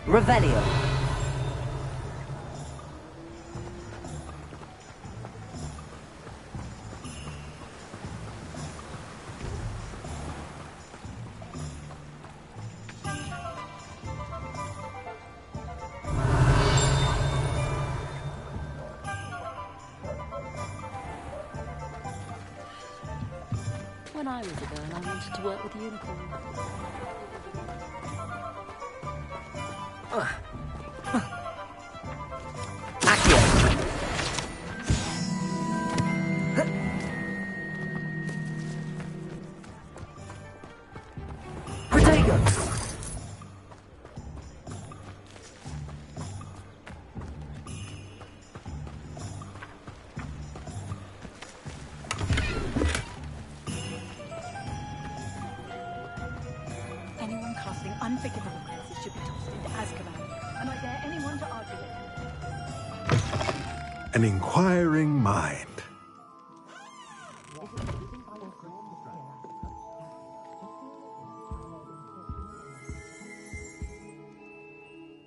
Revelio. When I was a girl, I wanted to work with unicorns. Accio. Protego. Anyone casting unforgivable curses should be tossed into Azkaban, and I dare anyone to argue with me. An inquiring mind.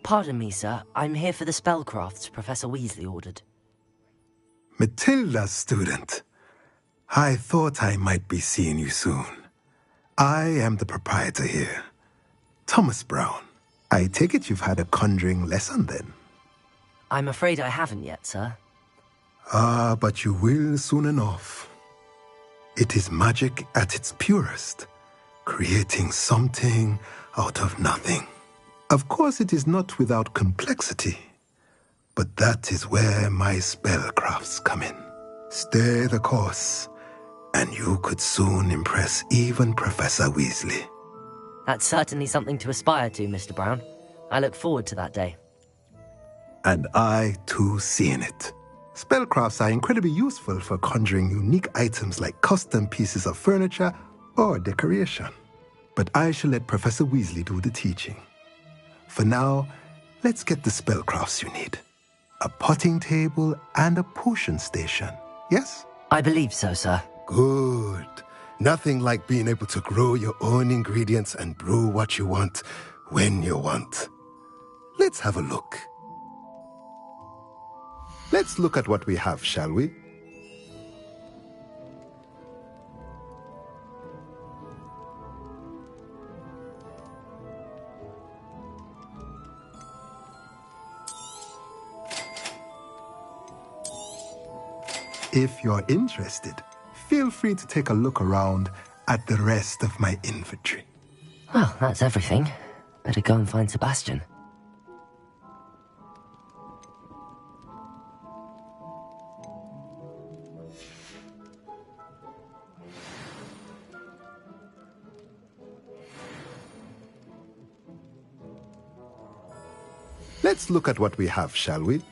Pardon me, sir. I'm here for the spellcrafts Professor Weasley ordered. Matilda's student. I thought I might be seeing you soon. I am the proprietor here, Thomas Brown. I take it you've had a conjuring lesson then? I'm afraid I haven't yet, sir. Ah, but you will soon enough. It is magic at its purest, creating something out of nothing. Of course, it is not without complexity, but that is where my spellcrafts come in. Stay the course, and you could soon impress even Professor Weasley. That's certainly something to aspire to, Mr. Brown. I look forward to that day. And I, too, seeing it. Spellcrafts are incredibly useful for conjuring unique items like custom pieces of furniture or decoration. But I shall let Professor Weasley do the teaching. For now, let's get the spellcrafts you need. A potting table and a potion station, yes? I believe so, sir. Good. Nothing like being able to grow your own ingredients and brew what you want when you want. Let's have a look. Let's look at what we have, shall we? If you're interested, feel free to take a look around at the rest of my inventory. Well, that's everything. Better go and find Sebastian. Let's look at what we have, shall we?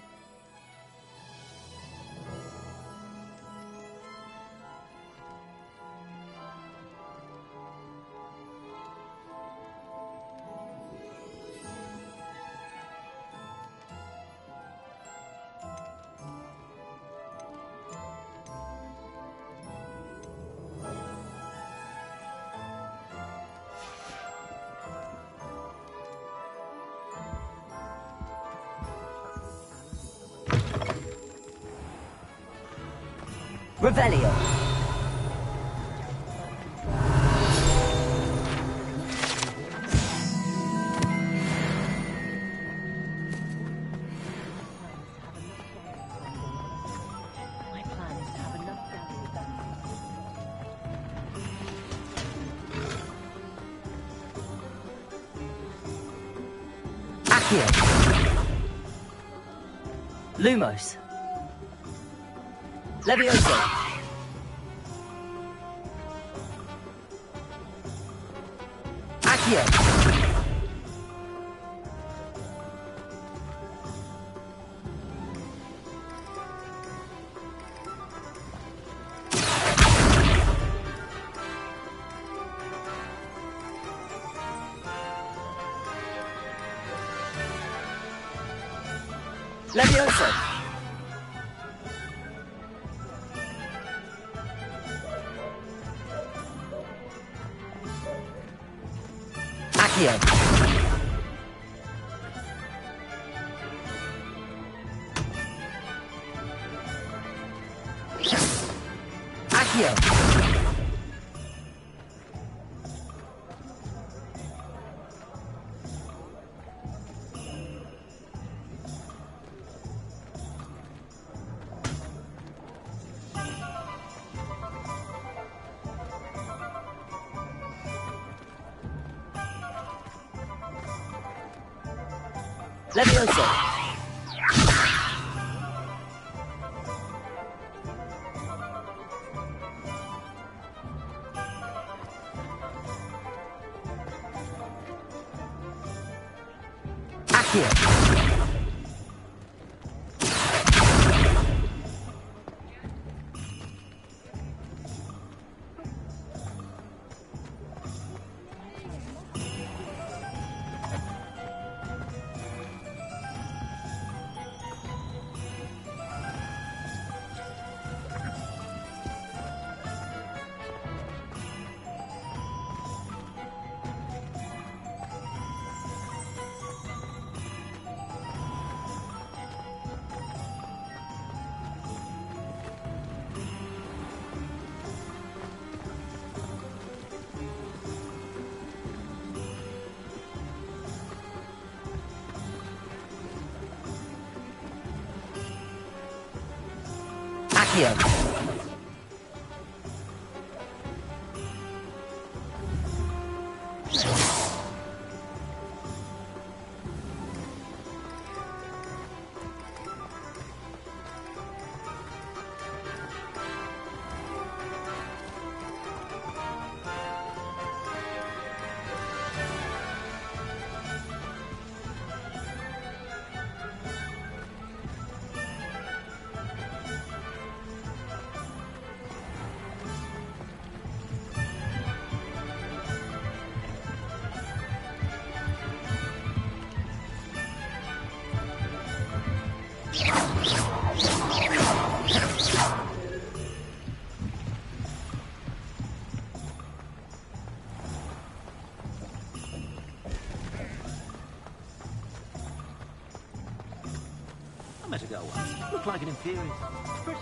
Revelio. My plan is to have enough Accio. Lumos. Levioso. Accio. Levioso. Accio. Accio! Levioso! Accio! Accio! I met a girl once. Looked like an imperial. Pretty.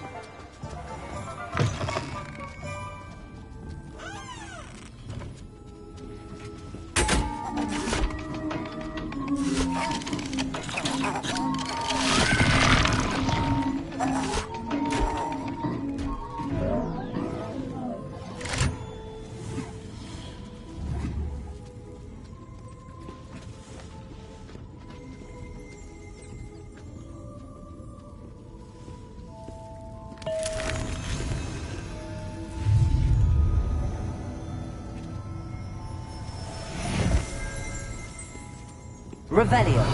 Revelio!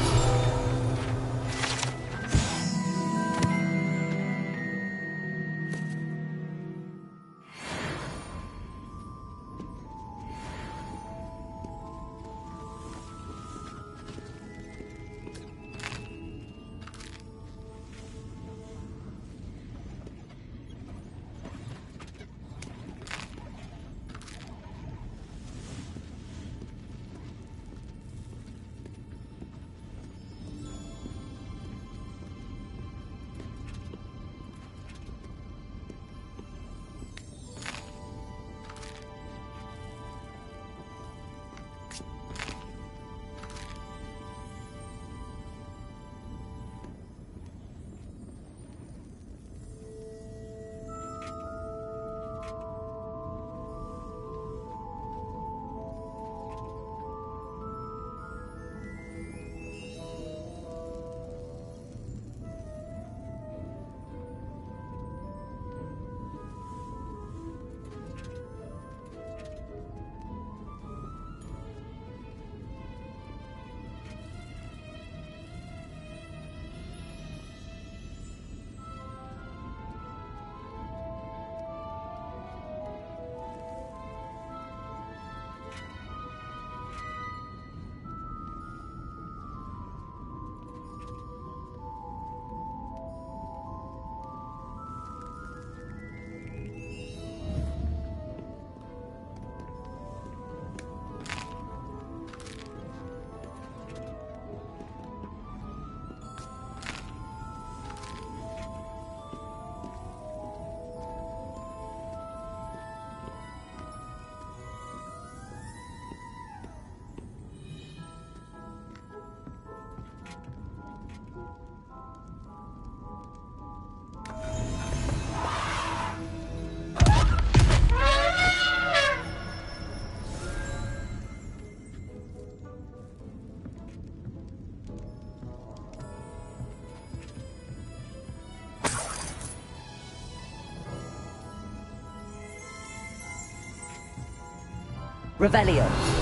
Revelio.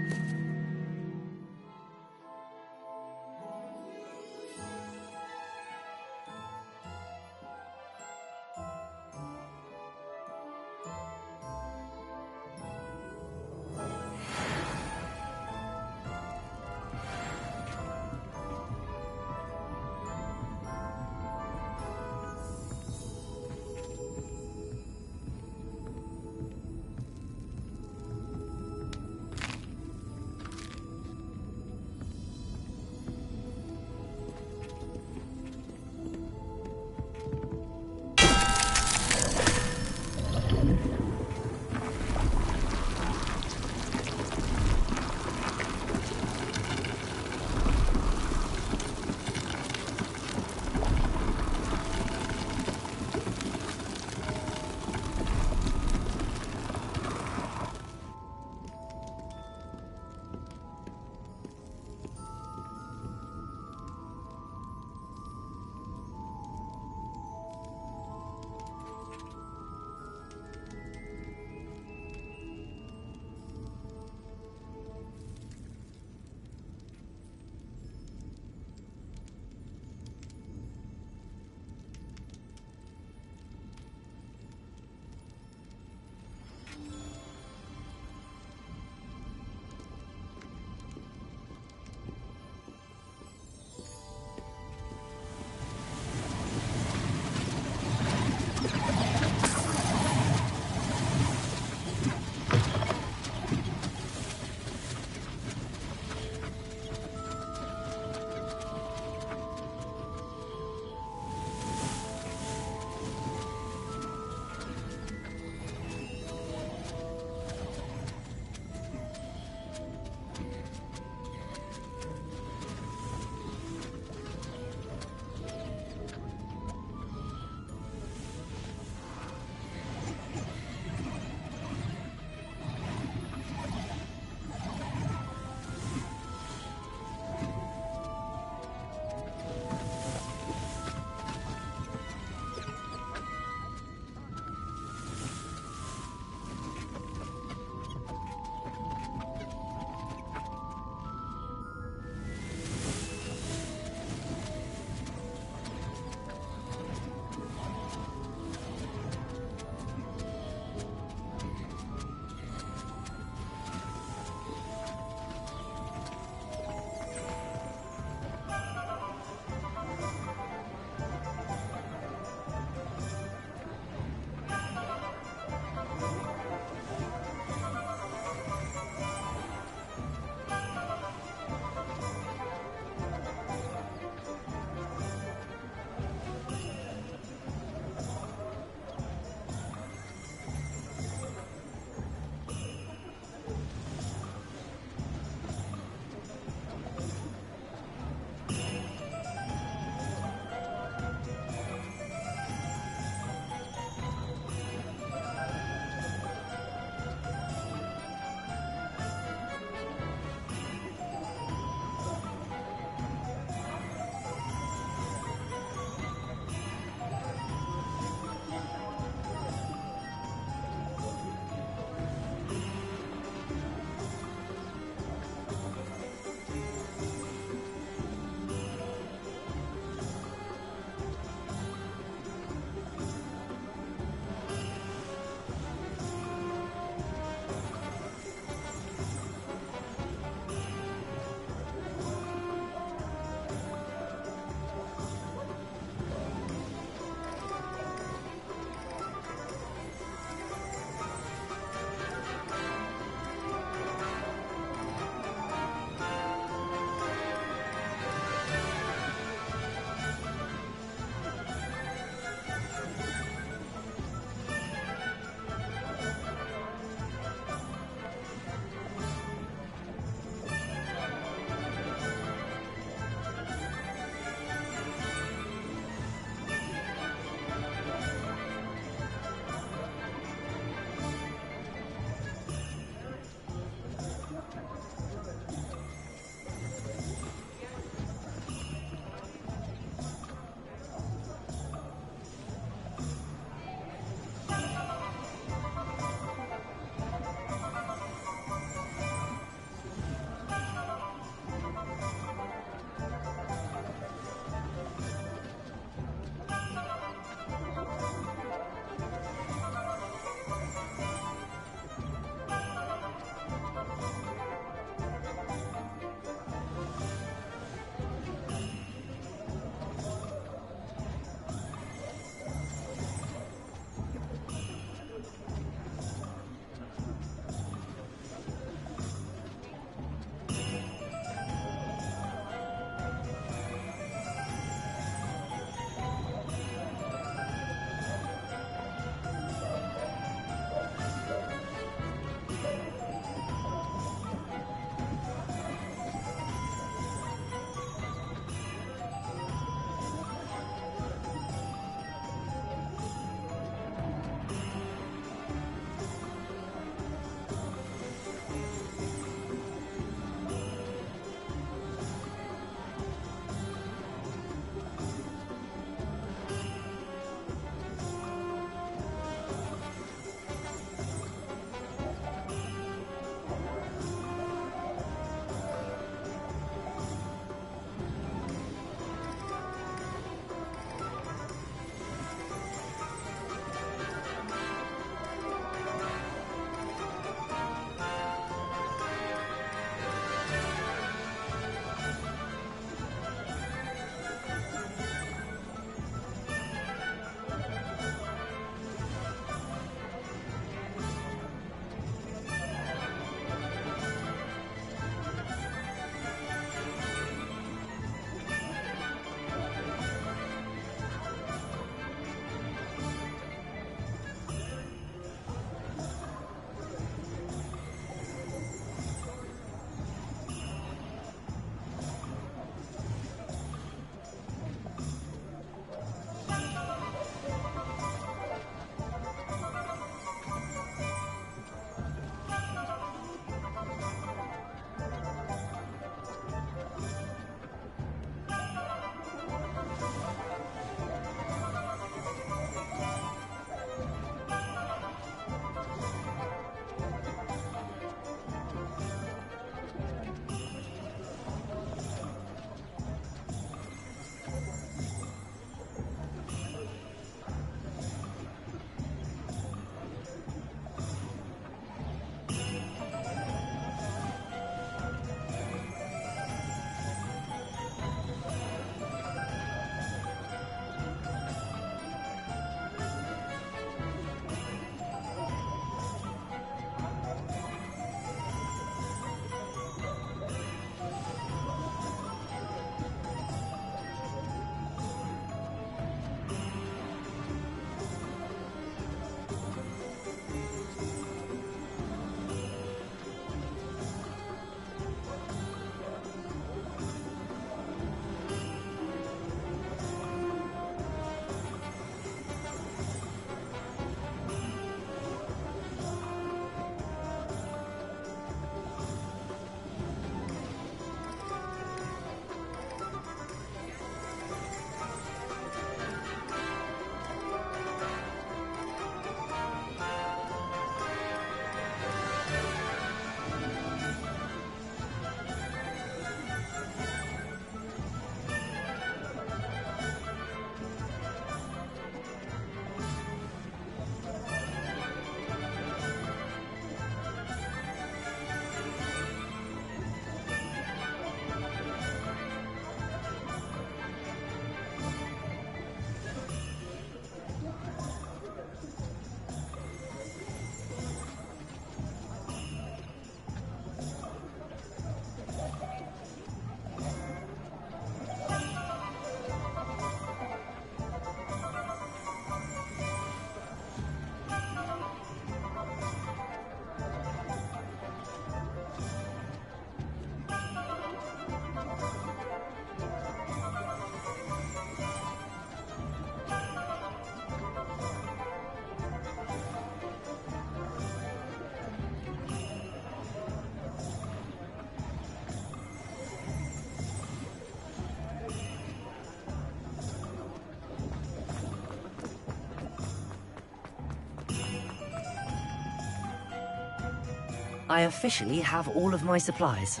I officially have all of my supplies.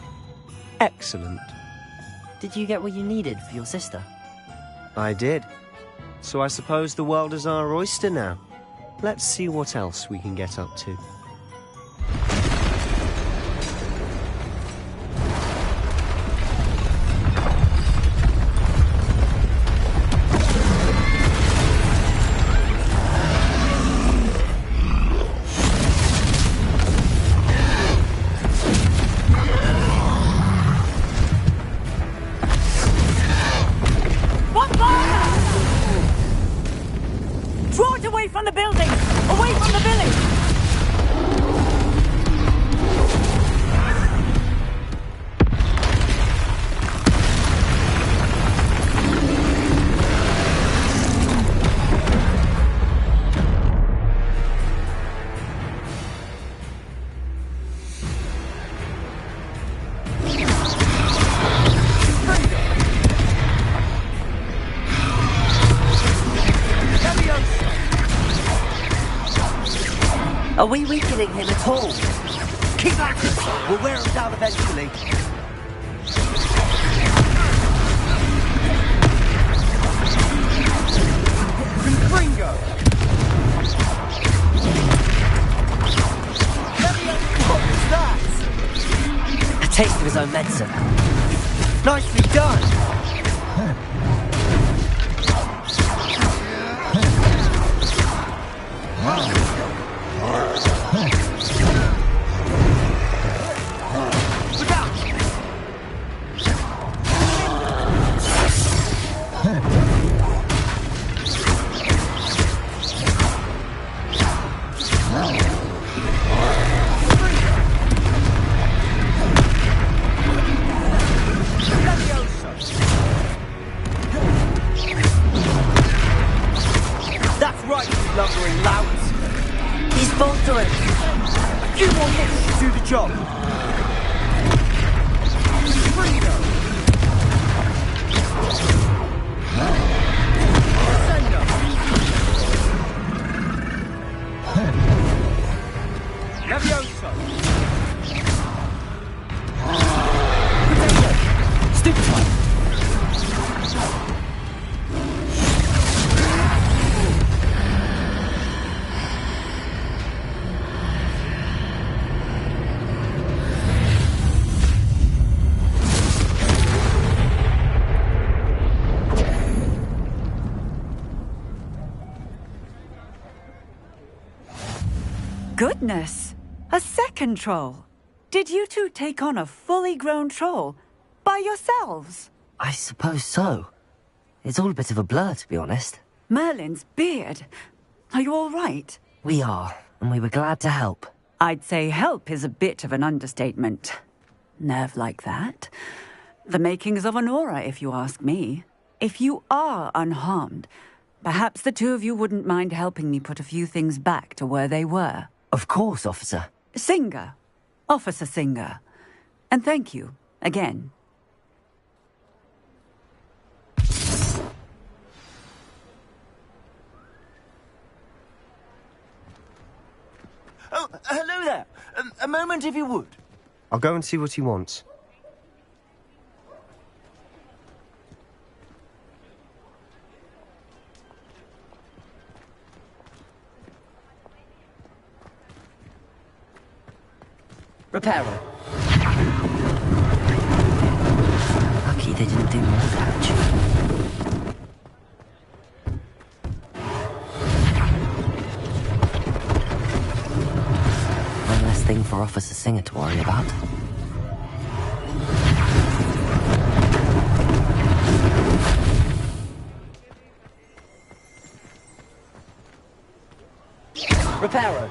Excellent. Did you get what you needed for your sister? I did. So I suppose the world is our oyster now. Let's see what else we can get up to. From the building! Away from the village! Are we weakening him at all? Keep at it! We'll wear him down eventually. Confringo! What was that? A taste of his own medicine. Nicely done! Lumbering louts. He's faltering. A few more hits to do the job. Freedom. Levioso. Potato. Stupefy. Goodness! A second troll! Did you two take on a fully grown troll? By yourselves? I suppose so. It's all a bit of a blur, to be honest. Merlin's beard. Are you all right? We are, and we were glad to help. I'd say help is a bit of an understatement. Nerve like that. The makings of an aura, if you ask me. If you are unharmed, perhaps the two of you wouldn't mind helping me put a few things back to where they were. Of course, officer. Singer. Officer Singer. And thank you, again. Oh, hello there. A moment if you would. I'll go and see what he wants. Reparo. Lucky they didn't do more damage. One less thing for Officer Singer to worry about. Reparo.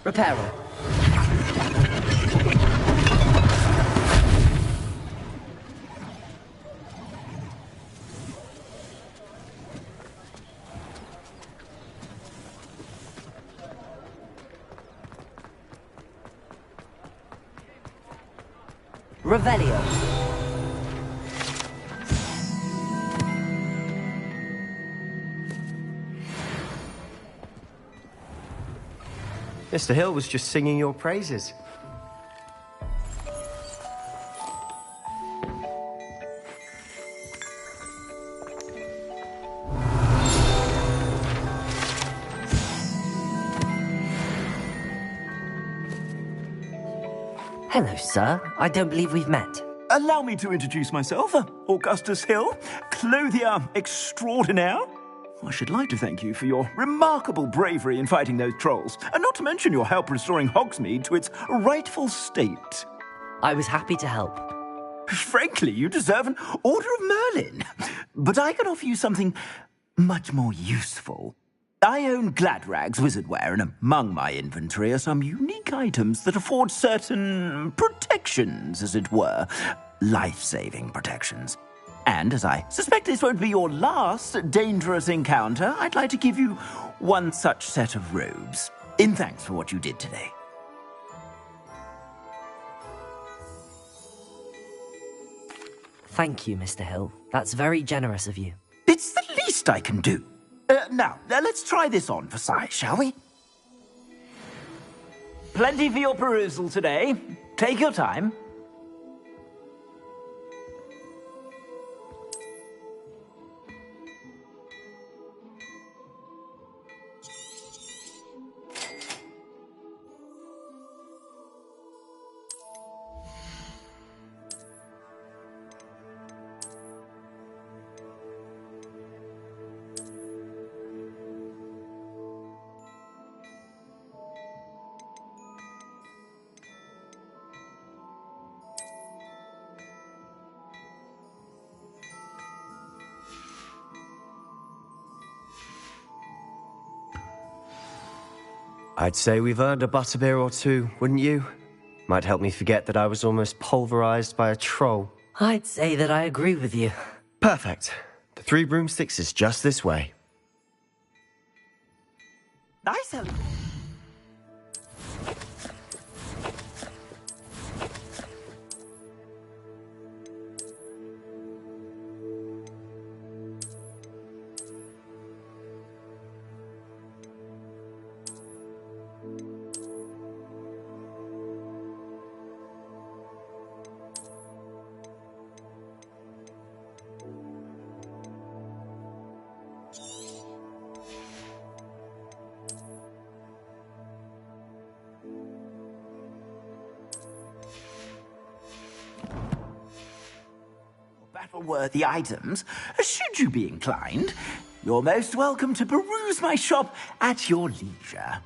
Reparo. Revelio. Mr. Hill was just singing your praises. Hello, sir. I don't believe we've met. Allow me to introduce myself, Augustus Hill, clothier extraordinaire. I should like to thank you for your remarkable bravery in fighting those trolls, and not to mention your help restoring Hogsmeade to its rightful state. I was happy to help. Frankly, you deserve an Order of Merlin. But I can offer you something much more useful. I own Gladrag's wizardware, and among my inventory are some unique items that afford certain protections, as it were. Life-saving protections. And as I suspect this won't be your last dangerous encounter, I'd like to give you one such set of robes, in thanks for what you did today. Thank you, Mr. Hill. That's very generous of you. It's the least I can do. Now, let's try this on for size, shall we? Plenty for your perusal today. Take your time. I'd say we've earned a butterbeer or two, wouldn't you? Might help me forget that I was almost pulverized by a troll. I'd say that I agree with you. Perfect. The Three Broomsticks is just this way. Nice. Battle-worthy items, should you be inclined. You're most welcome to peruse my shop at your leisure.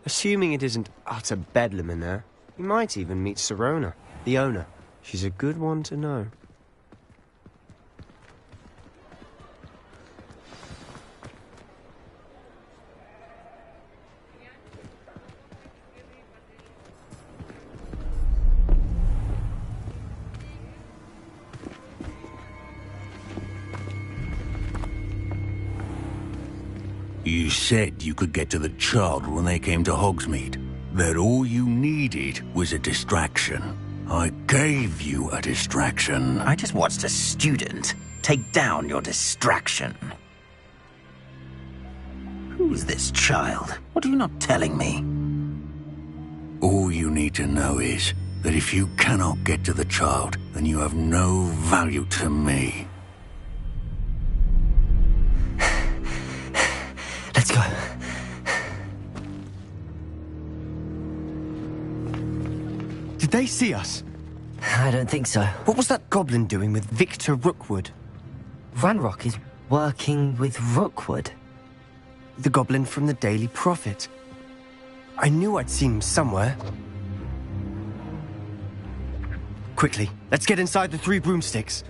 Assuming it isn't utter bedlam in there, you might even meet Sirona, the owner. She's a good one to know. You said you could get to the child when they came to Hogsmeade. That all you needed was a distraction. I gave you a distraction. I just watched a student take down your distraction. Who's this child? What are you not telling me? All you need to know is that if you cannot get to the child, then you have no value to me. Let's go. Did they see us? I don't think so. What was that goblin doing with Victor Rookwood? Ranrock is working with Rookwood. The goblin from the Daily Prophet. I knew I'd seen him somewhere. Quickly, let's get inside the 3 broomsticks.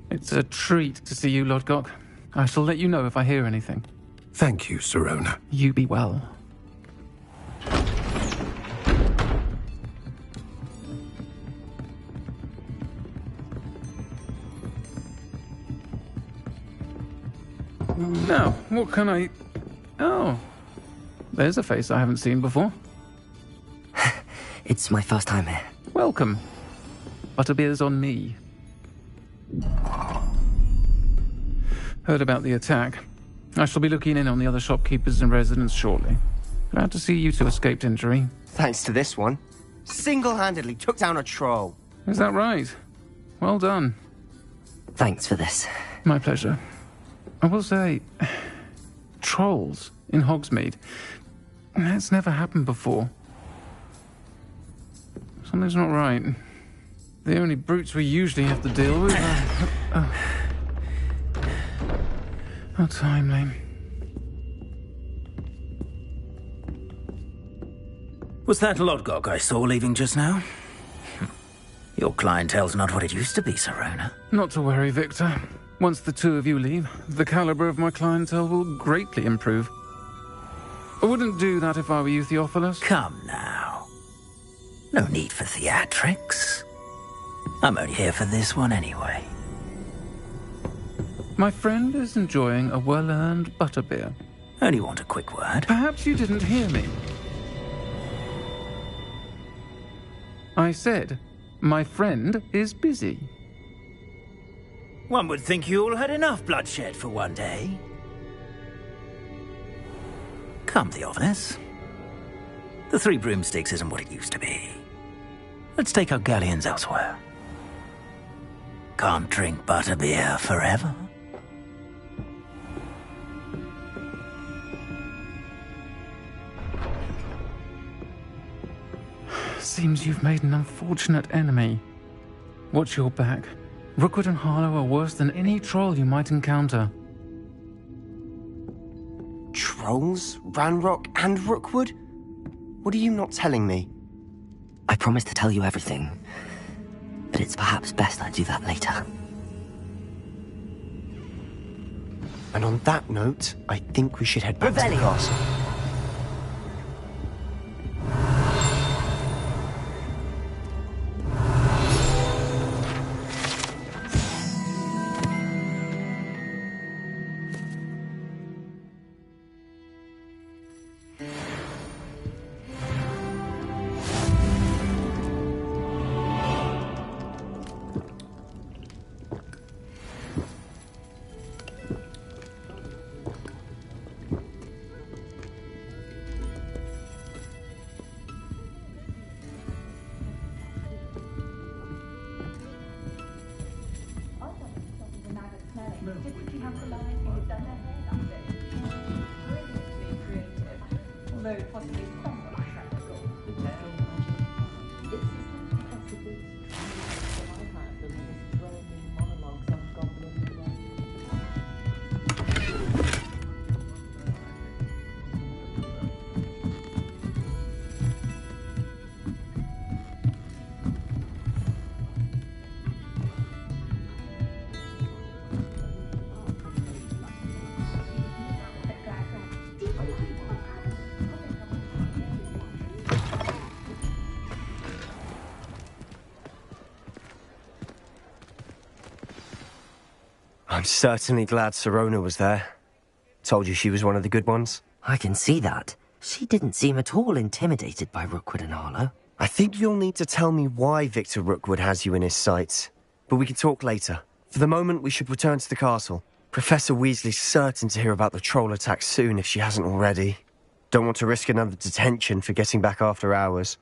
It's a treat to see you, Lodgok. I shall let you know if I hear anything. Thank you, Sirona. You be well. Now, what can I... Oh, there's a face I haven't seen before. It's my first time here. Welcome. Butterbeer's on me. Heard about the attack. I shall be looking in on the other shopkeepers and residents shortly. Glad to see you two escaped injury. Thanks to this one. Single-handedly took down a troll. Is that right? Well done. Thanks for this. My pleasure. I will say, trolls in Hogsmeade. That's never happened before. Something's not right. The only brutes we usually have to deal with are... How timely. Was that Lodgok I saw leaving just now? Your clientele's not what it used to be, Sirona. Not to worry, Victor. Once the two of you leave, the caliber of my clientele will greatly improve. I wouldn't do that if I were you, Theophilus. Come now. No need for theatrics. I'm only here for this one anyway. My friend is enjoying a well-earned butterbeer. Only want a quick word. Perhaps you didn't hear me. I said, my friend is busy. One would think you all had enough bloodshed for one day. Come, Theophilus. The 3 broomsticks isn't what it used to be. Let's take our galleons elsewhere. Can't drink butterbeer forever. Seems you've made an unfortunate enemy. Watch your back. Rookwood and Harlow are worse than any troll you might encounter. Trolls? Ranrock and Rookwood? What are you not telling me? I promised to tell you everything, but it's perhaps best I do that later. And on that note, I think we should head back to the castle. I'm certainly glad Sirona was there. Told you she was one of the good ones. I can see that. She didn't seem at all intimidated by Rookwood and Harlow. I think you'll need to tell me why Victor Rookwood has you in his sights. But we can talk later. For the moment, we should return to the castle. Professor Weasley's certain to hear about the troll attack soon if she hasn't already. Don't want to risk another detention for getting back after hours.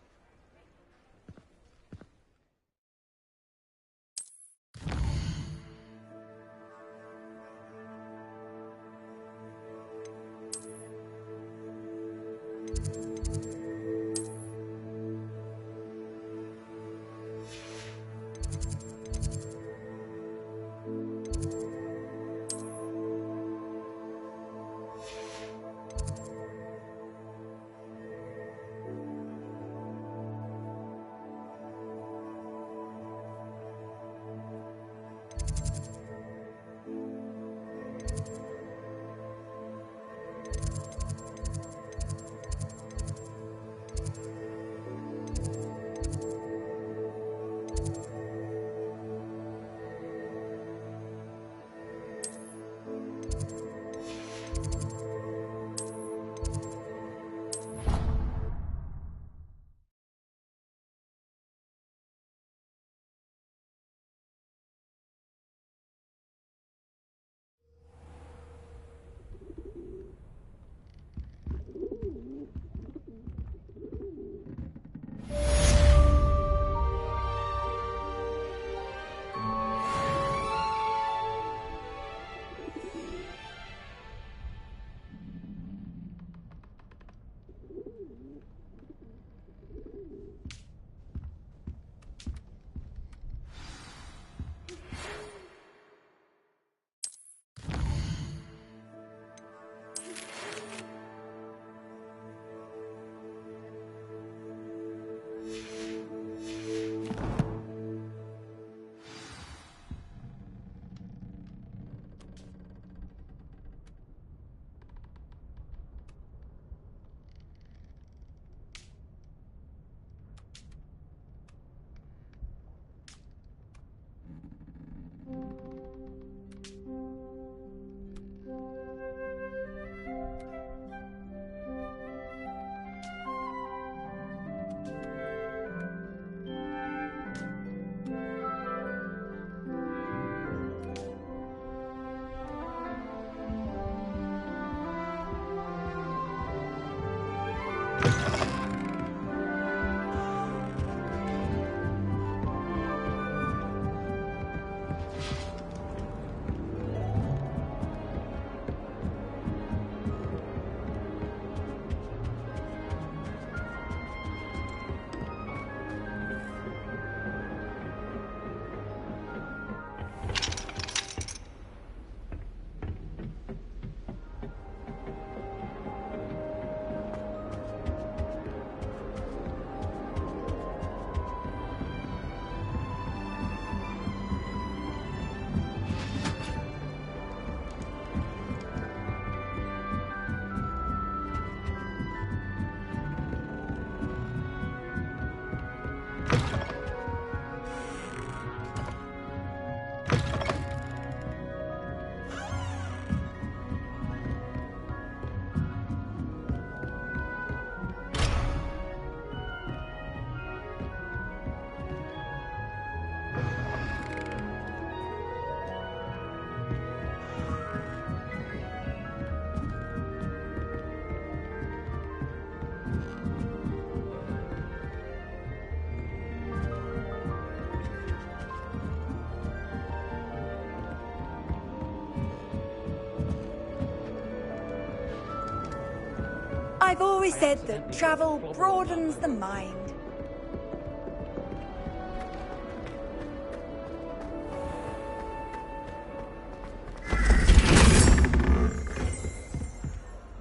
I've always said that travel broadens the mind.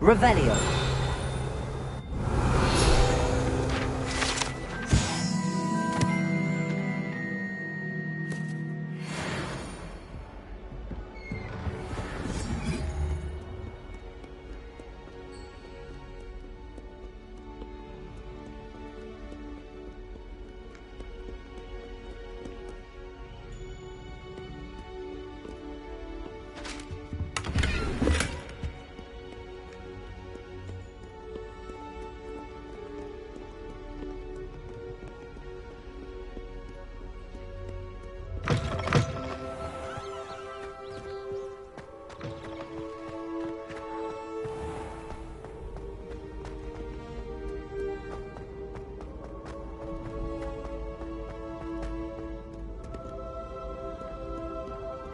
Revelio.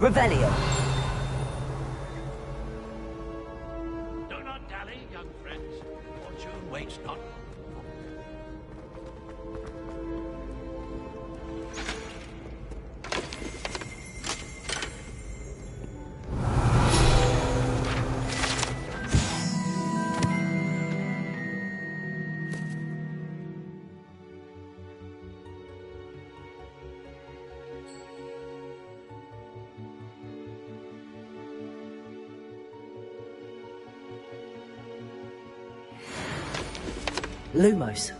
Revelio. Do not dally, young friends. Fortune waits not. Lumos.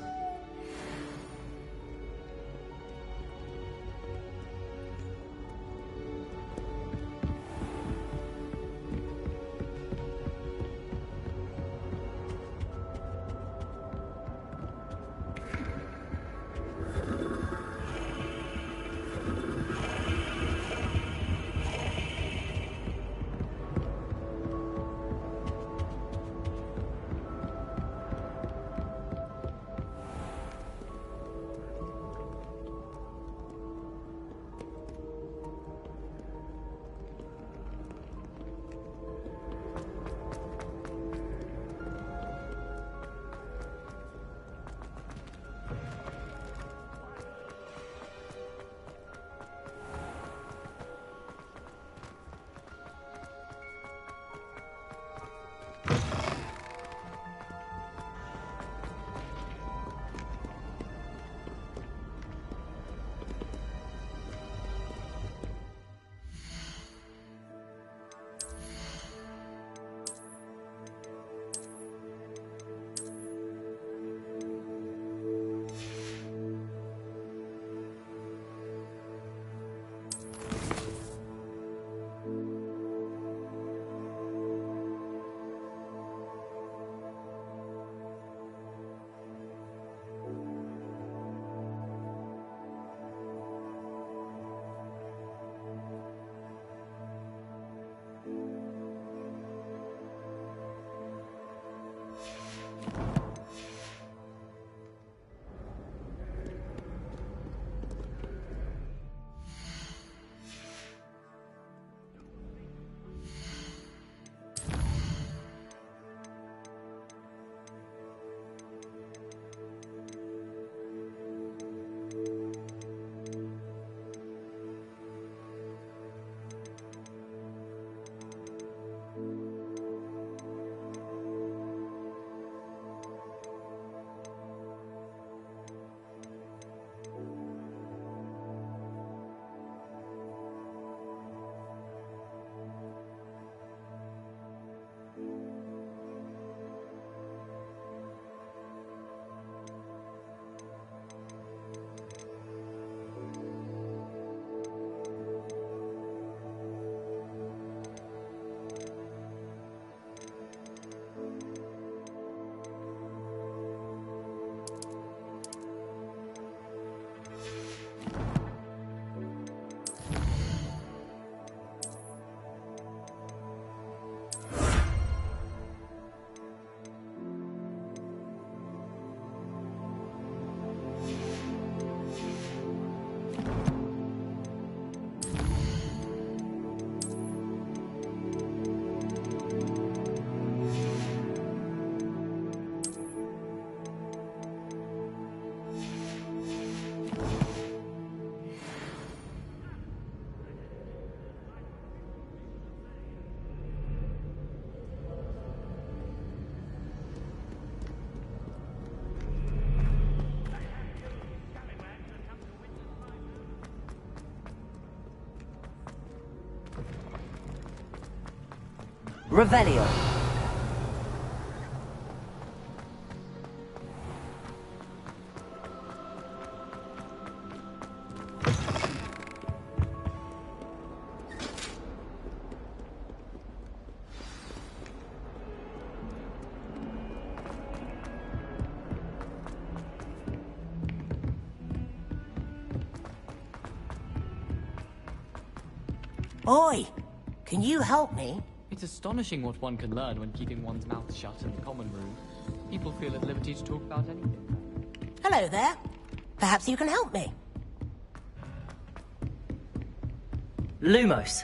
Revelio. Oi! Can you help me? It's astonishing what one can learn when keeping one's mouth shut in the common room. People feel at liberty to talk about anything. Hello there. Perhaps you can help me. Lumos.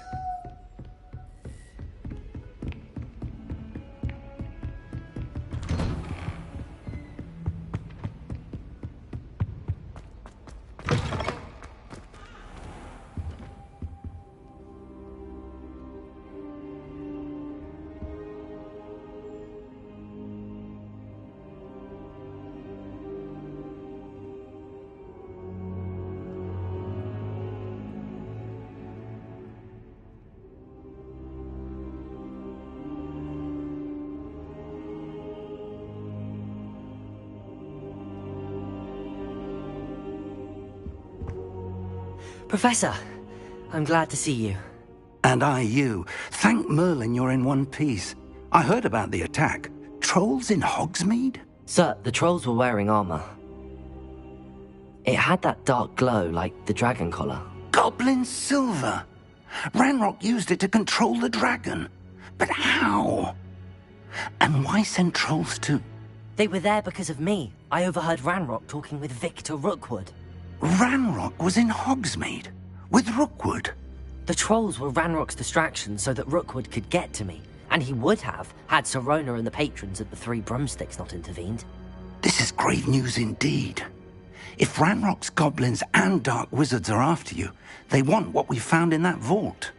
Professor, I'm glad to see you. And I you. Thank Merlin you're in one piece. I heard about the attack. Trolls in Hogsmeade? Sir, the trolls were wearing armor. It had that dark glow like the dragon collar. Goblin silver! Ranrock used it to control the dragon. But how? And why send trolls to... They were there because of me. I overheard Ranrock talking with Victor Rookwood. Ranrock was in Hogsmeade? With Rookwood? The trolls were Ranrock's distraction so that Rookwood could get to me. And he would have, had Sirona and the patrons at the Three Broomsticks not intervened. This is grave news indeed. If Ranrock's goblins and dark wizards are after you, they want what we found in that vault.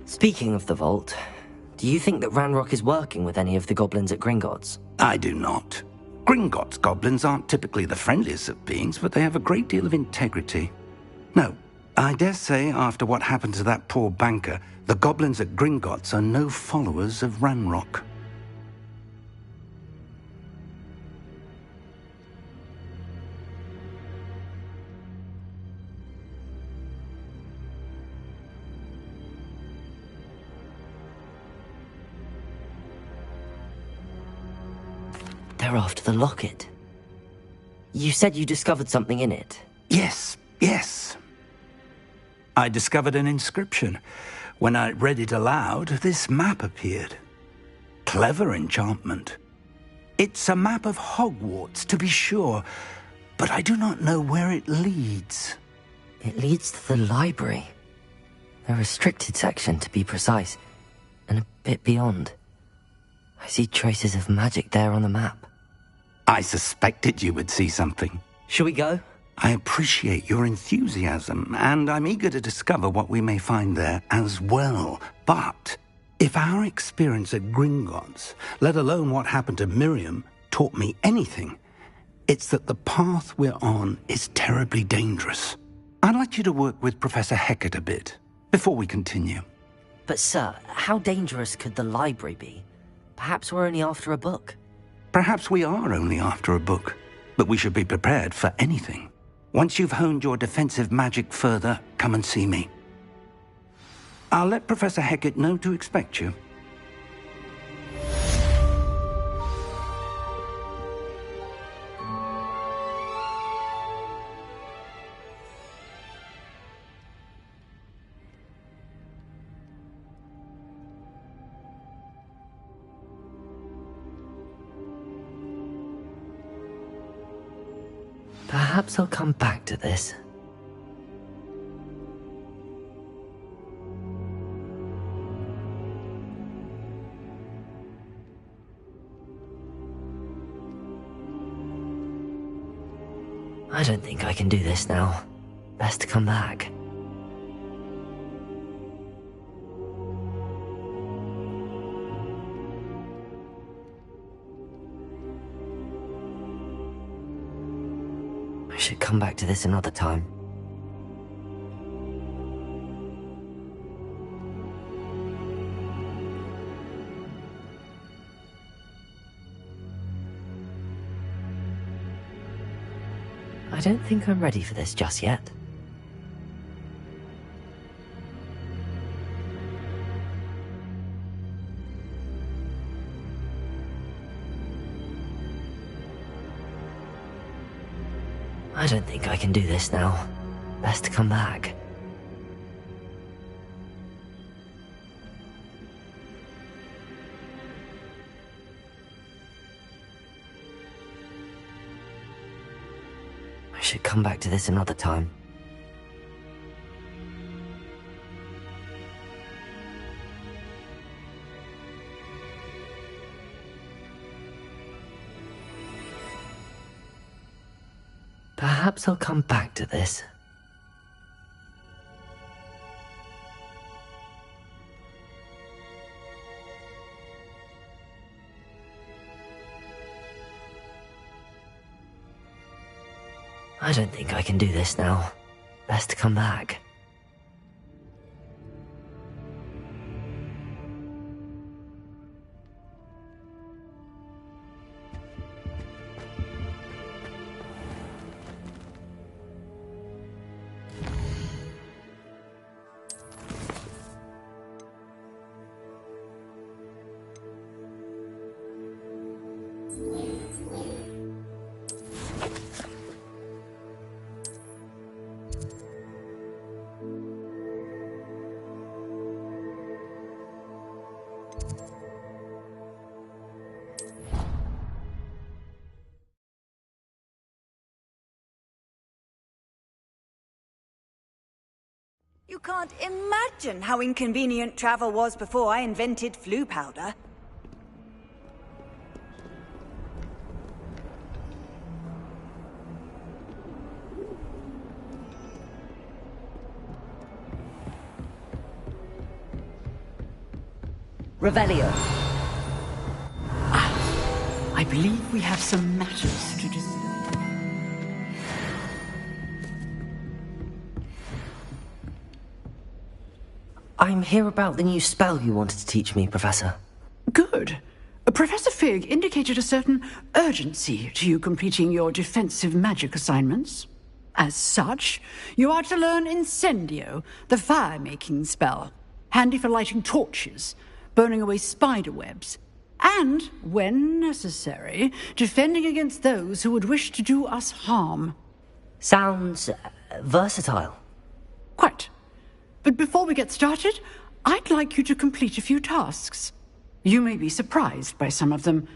Speaking of the vault, do you think that Ranrock is working with any of the goblins at Gringotts? I do not. Gringotts goblins aren't typically the friendliest of beings, but they have a great deal of integrity. No, I dare say after what happened to that poor banker, the goblins at Gringotts are no followers of Ranrock. They're after the locket. You said you discovered something in it. Yes. I discovered an inscription. When I read it aloud, this map appeared. Clever enchantment. It's a map of Hogwarts, to be sure, but I do not know where it leads. It leads to the library. The restricted section, to be precise, and a bit beyond. I see traces of magic there on the map. I suspected you would see something. Shall we go? I appreciate your enthusiasm, and I'm eager to discover what we may find there as well. But if our experience at Gringotts, let alone what happened to Miriam, taught me anything, it's that the path we're on is terribly dangerous. I'd like you to work with Professor Hecat a bit before we continue. But sir, how dangerous could the library be? Perhaps we're only after a book. Perhaps we are only after a book, but we should be prepared for anything. Once you've honed your defensive magic further, come and see me. I'll let Professor Hecat know to expect you. Perhaps I'll come back to this. I don't think I can do this now. Best to come back. should come back to this another time. I don't think I'm ready for this just yet. I don't think I can do this now. Best to come back. I should come back to this another time. Perhaps I'll come back to this. I don't think I can do this now. Best to come back. You can't imagine how inconvenient travel was before I invented flu powder. Revelio. I believe we have some matters to discuss. I'm here about the new spell you wanted to teach me, Professor. Good. Professor Fig indicated a certain urgency to you completing your defensive magic assignments. As such, you are to learn Incendio, the fire-making spell, handy for lighting torches, burning away spider webs, and, when necessary, defending against those who would wish to do us harm. Sounds versatile. Quite. But before we get started, I'd like you to complete a few tasks. You may be surprised by some of them.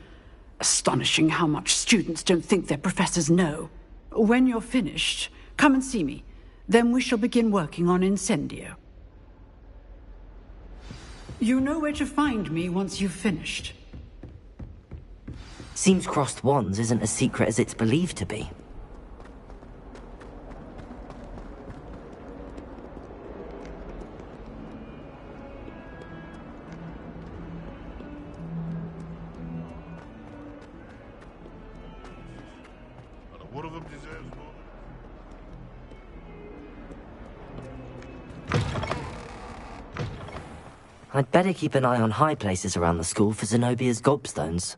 Astonishing how much students don't think their professors know. When you're finished, come and see me. Then we shall begin working on Incendio. You know where to find me once you've finished. Seems crossed wands isn't as secret as it's believed to be. I'd better keep an eye on high places around the school for Zenobia's gobstones.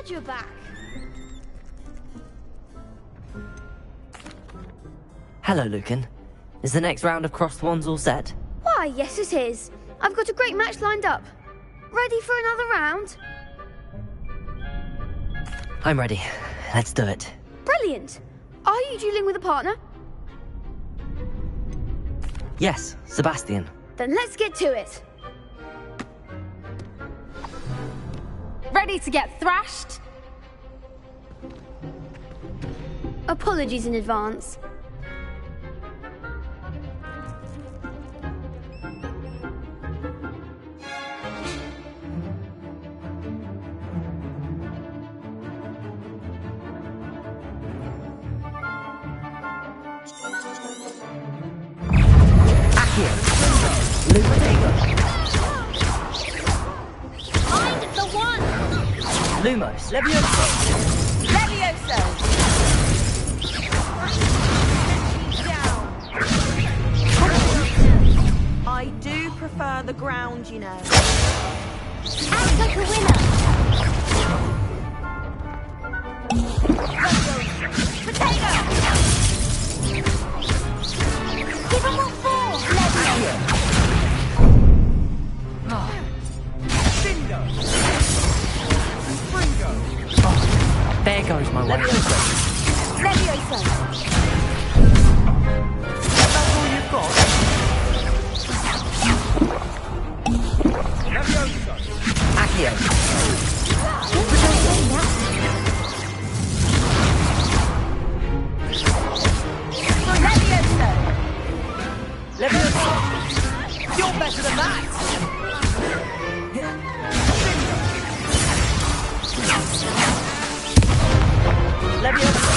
You're back. Hello, Lucan. Is the next round of crossed wands all set? Why, yes it is. I've got a great match lined up. Ready for another round? I'm ready. Let's do it. Brilliant. Are you dueling with a partner? Yes, Sebastian. Then let's get to it. Ready to get thrashed? Apologies in advance. Find the one! Lumos, Levioso! Levioso! I do prefer the ground, you know. Act like a winner! Potato! Give him what for! Levio! There goes my way. Levioso! That's all you've got? Levioso! Accio. Levioso! Levioso! You're better than that! Levioso!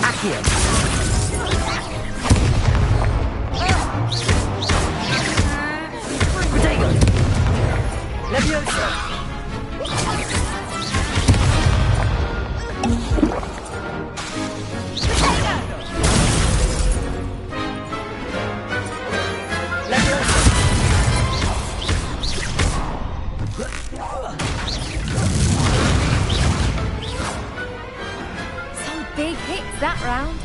Accio. Potato! Levioso! Some big hits that round.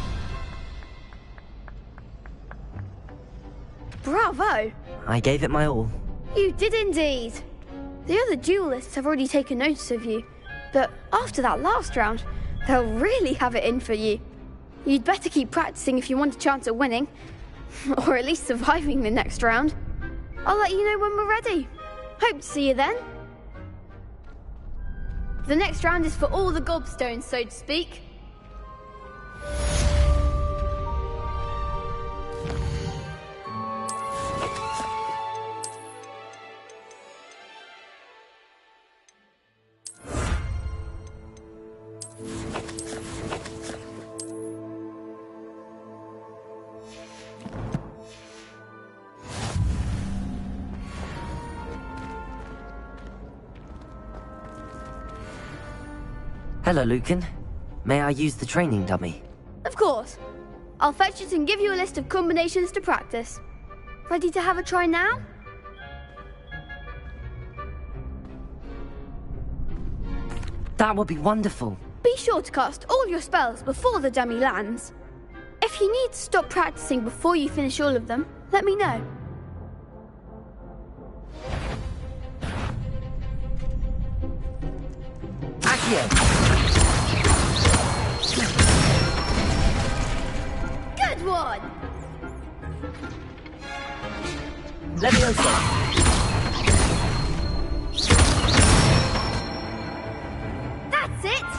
Bravo! I gave it my all. You did indeed. The other duelists have already taken notice of you, but after that last round, they'll really have it in for you. You'd better keep practicing if you want a chance at winning, or at least surviving the next round. I'll let you know when we're ready. Hope to see you then. The next round is for all the gobstones, so to speak. Hello, Lucan. May I use the training dummy? Of course. I'll fetch it and give you a list of combinations to practice. Ready to have a try now? That would be wonderful. Be sure to cast all your spells before the dummy lands. If you need to stop practicing before you finish all of them, let me know. Accio! Good one! Levioso! That's it!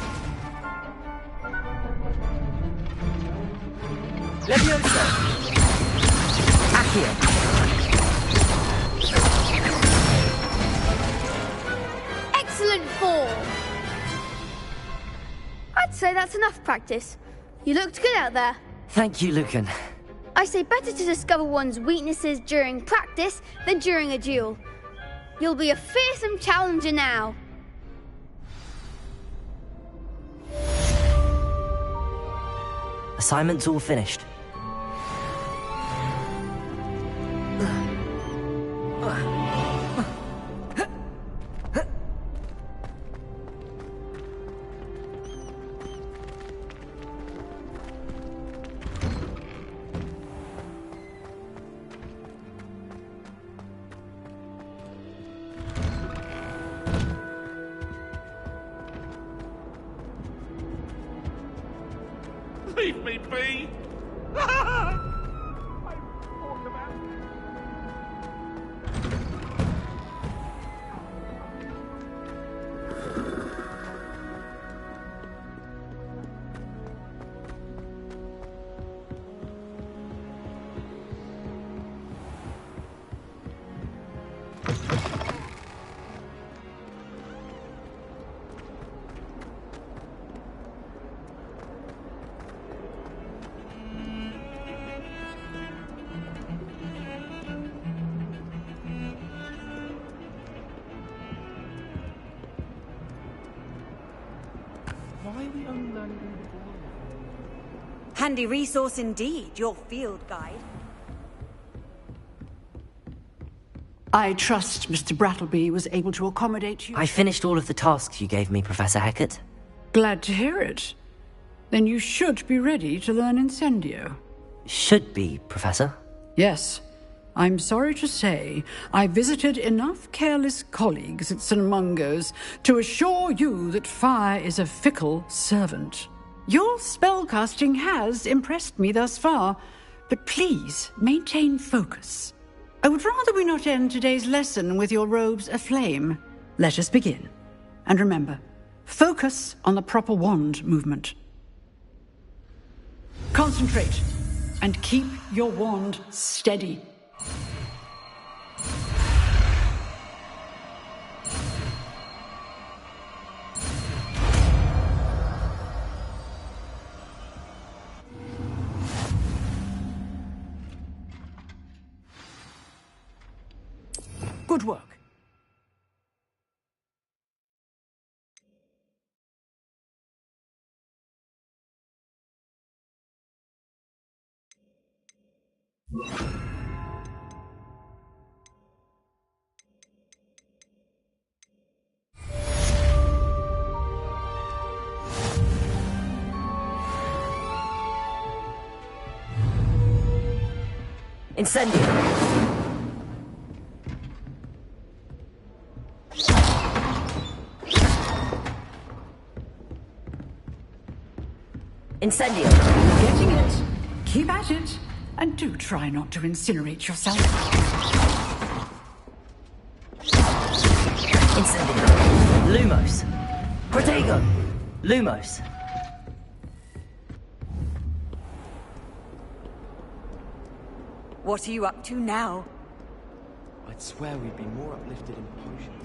Levioso! Accio! Excellent form! I'd say that's enough practice. You looked good out there. Thank you, Lucan. I say better to discover one's weaknesses during practice than during a duel. You'll be a fearsome challenger now. Assignment's all finished. Leave me be! Why are we only learning all the Handy resource indeed, your field guide. I trust Mr. Brattleby was able to accommodate you. I finished all of the tasks you gave me, Professor Hecat. Glad to hear it. Then you should be ready to learn Incendio. Should be, Professor. Yes. I'm sorry to say, I visited enough careless colleagues at St. Mungo's to assure you that fire is a fickle servant. Your spellcasting has impressed me thus far, but please maintain focus. I would rather we not end today's lesson with your robes aflame. Let us begin. And remember, focus on the proper wand movement. Concentrate, and keep your wand steady. Good work. Incendio! Incendio! Getting it. Keep at it. And do try not to incinerate yourself. Incendio! Lumos! Protego! Lumos! What are you up to now? I'd swear we'd be more uplifted in potions.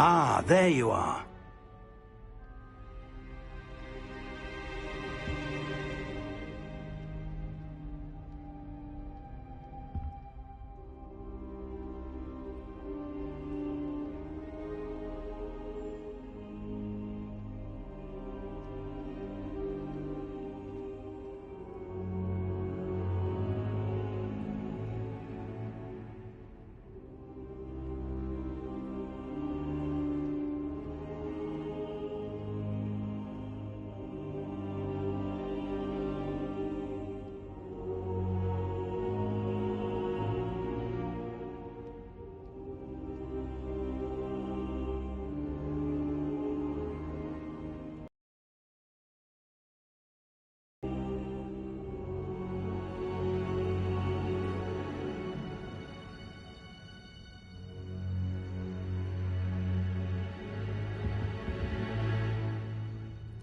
Ah, there you are.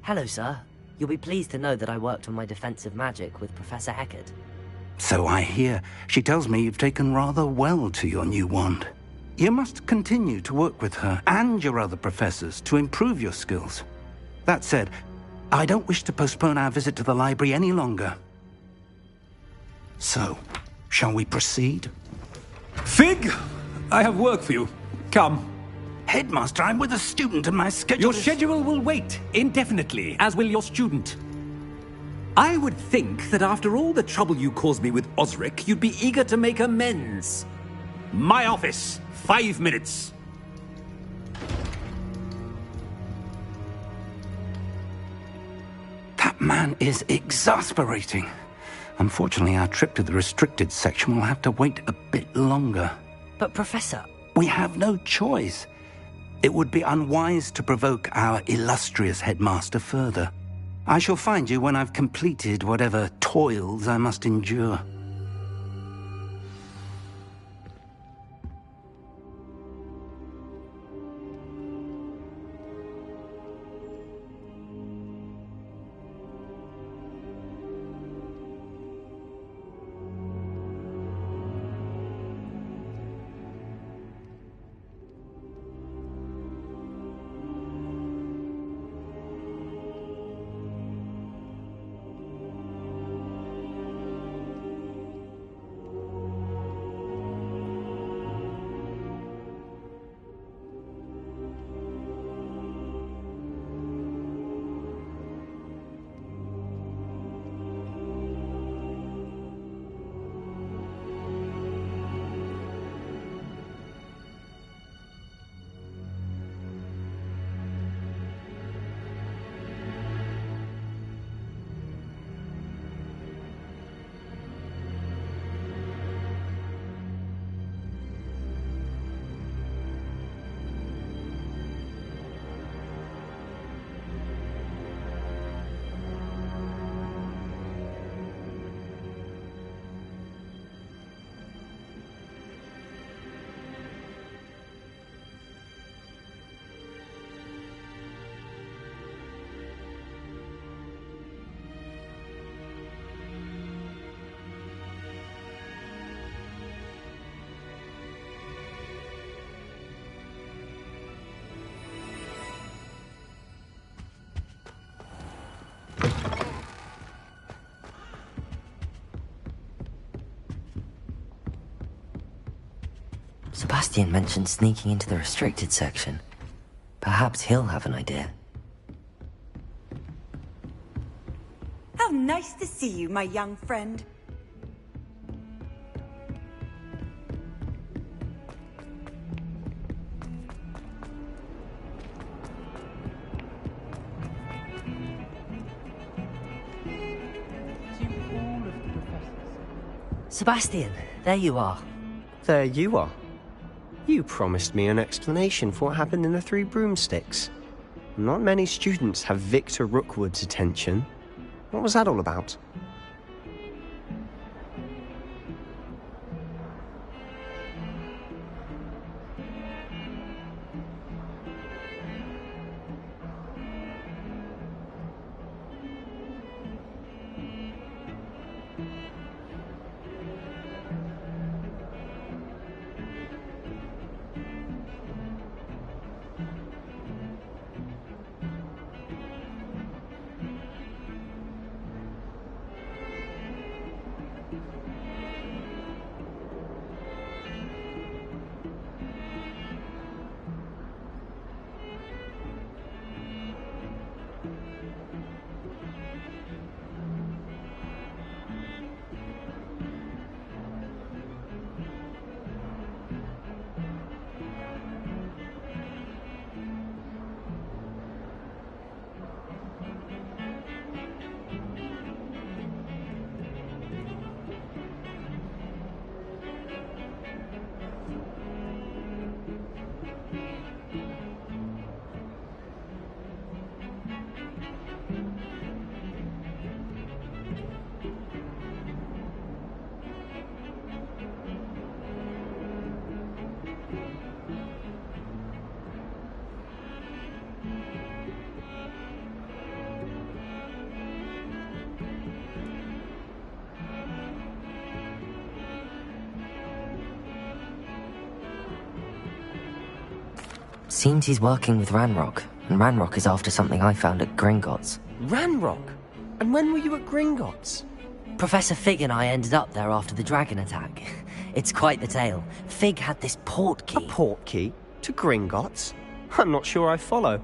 Hello, sir. You'll be pleased to know that I worked on my defensive magic with Professor Hecat. So I hear. She tells me you've taken rather well to your new wand. You must continue to work with her and your other professors to improve your skills. That said, I don't wish to postpone our visit to the library any longer. So, shall we proceed? Fig! I have work for you. Come. Headmaster, I'm with a student and my schedule Your schedule will wait indefinitely, as will your student. I would think that after all the trouble you caused me with Osric, you'd be eager to make amends. My office. 5 minutes. That man is exasperating. Unfortunately, our trip to the restricted section will have to wait a bit longer. But Professor... We have no choice. It would be unwise to provoke our illustrious headmaster further. I shall find you when I've completed whatever toils I must endure. Sebastian mentioned sneaking into the restricted section. Perhaps he'll have an idea. How nice to see you, my young friend. Sebastian, there you are. There you are. You promised me an explanation for what happened in the Three Broomsticks. Not many students have Victor Rookwood's attention. What was that all about? Seems he's working with Ranrock, and Ranrock is after something I found at Gringotts. Ranrock? And when were you at Gringotts? Professor Fig and I ended up there after the dragon attack. It's quite the tale. Fig had this port key. A port key? To Gringotts? I'm not sure I follow.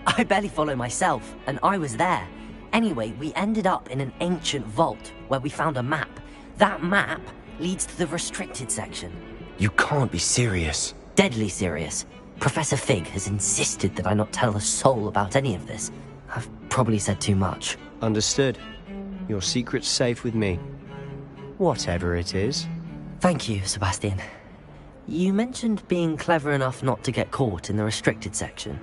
I barely follow myself, and I was there. Anyway, we ended up in an ancient vault where we found a map. That map leads to the restricted section. You can't be serious. Deadly serious. Professor Fig has insisted that I not tell a soul about any of this. I've probably said too much. Understood. Your secret's safe with me. Whatever it is. Thank you, Sebastian. You mentioned being clever enough not to get caught in the restricted section.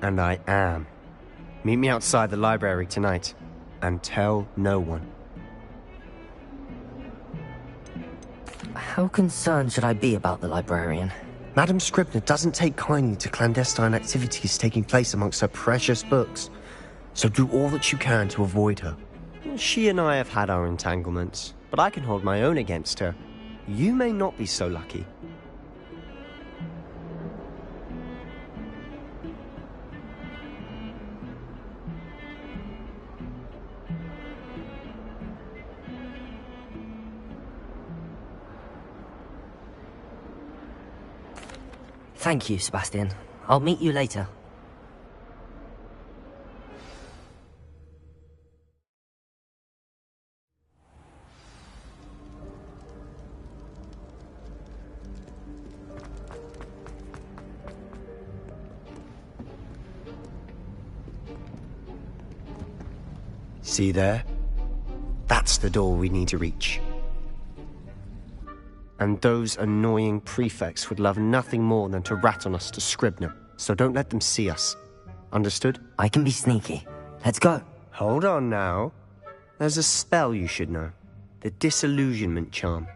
And I am. Meet me outside the library tonight. And tell no one. How concerned should I be about the librarian? Madam Scribner doesn't take kindly to clandestine activities taking place amongst her precious books. So do all that you can to avoid her. She and I have had our entanglements, but I can hold my own against her. You may not be so lucky. Thank you, Sebastian. I'll meet you later. See there? That's the door we need to reach. And those annoying prefects would love nothing more than to rat on us to Scribner, so don't let them see us. Understood? I can be sneaky. Let's go. Hold on now. There's a spell you should know. The Disillusionment Charm.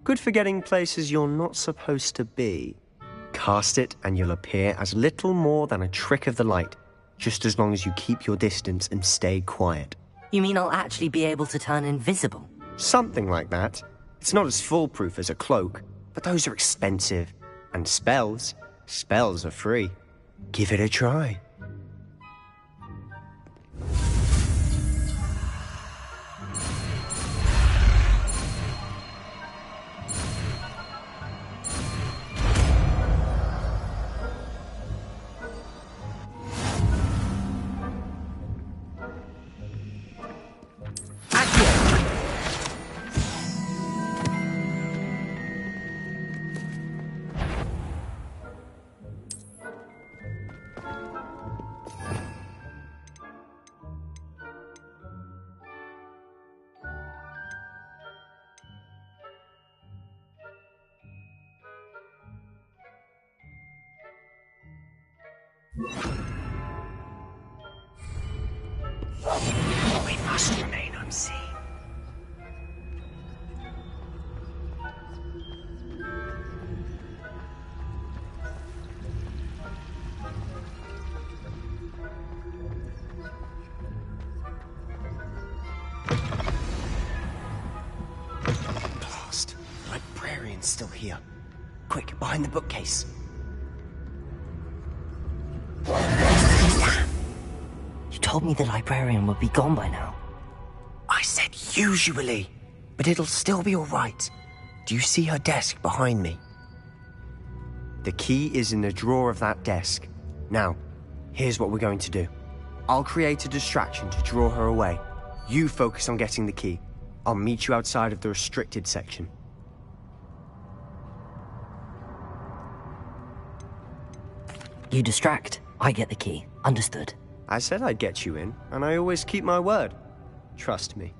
Good for getting places you're not supposed to be. Cast it and you'll appear as little more than a trick of the light, just as long as you keep your distance and stay quiet. You mean I'll actually be able to turn invisible? Something like that. It's not as foolproof as a cloak, but those are expensive. And spells are free. Give it a try. We must remain unseen. Blast. The librarian's still here. Quick, behind the bookcase. You told me the librarian would be gone by now. I said usually, but it'll still be all right. Do you see her desk behind me? The key is in the drawer of that desk. Now, here's what we're going to do. I'll create a distraction to draw her away. You focus on getting the key. I'll meet you outside of the restricted section. You distract, I get the key. Understood. I said I'd get you in, and I always keep my word. Trust me.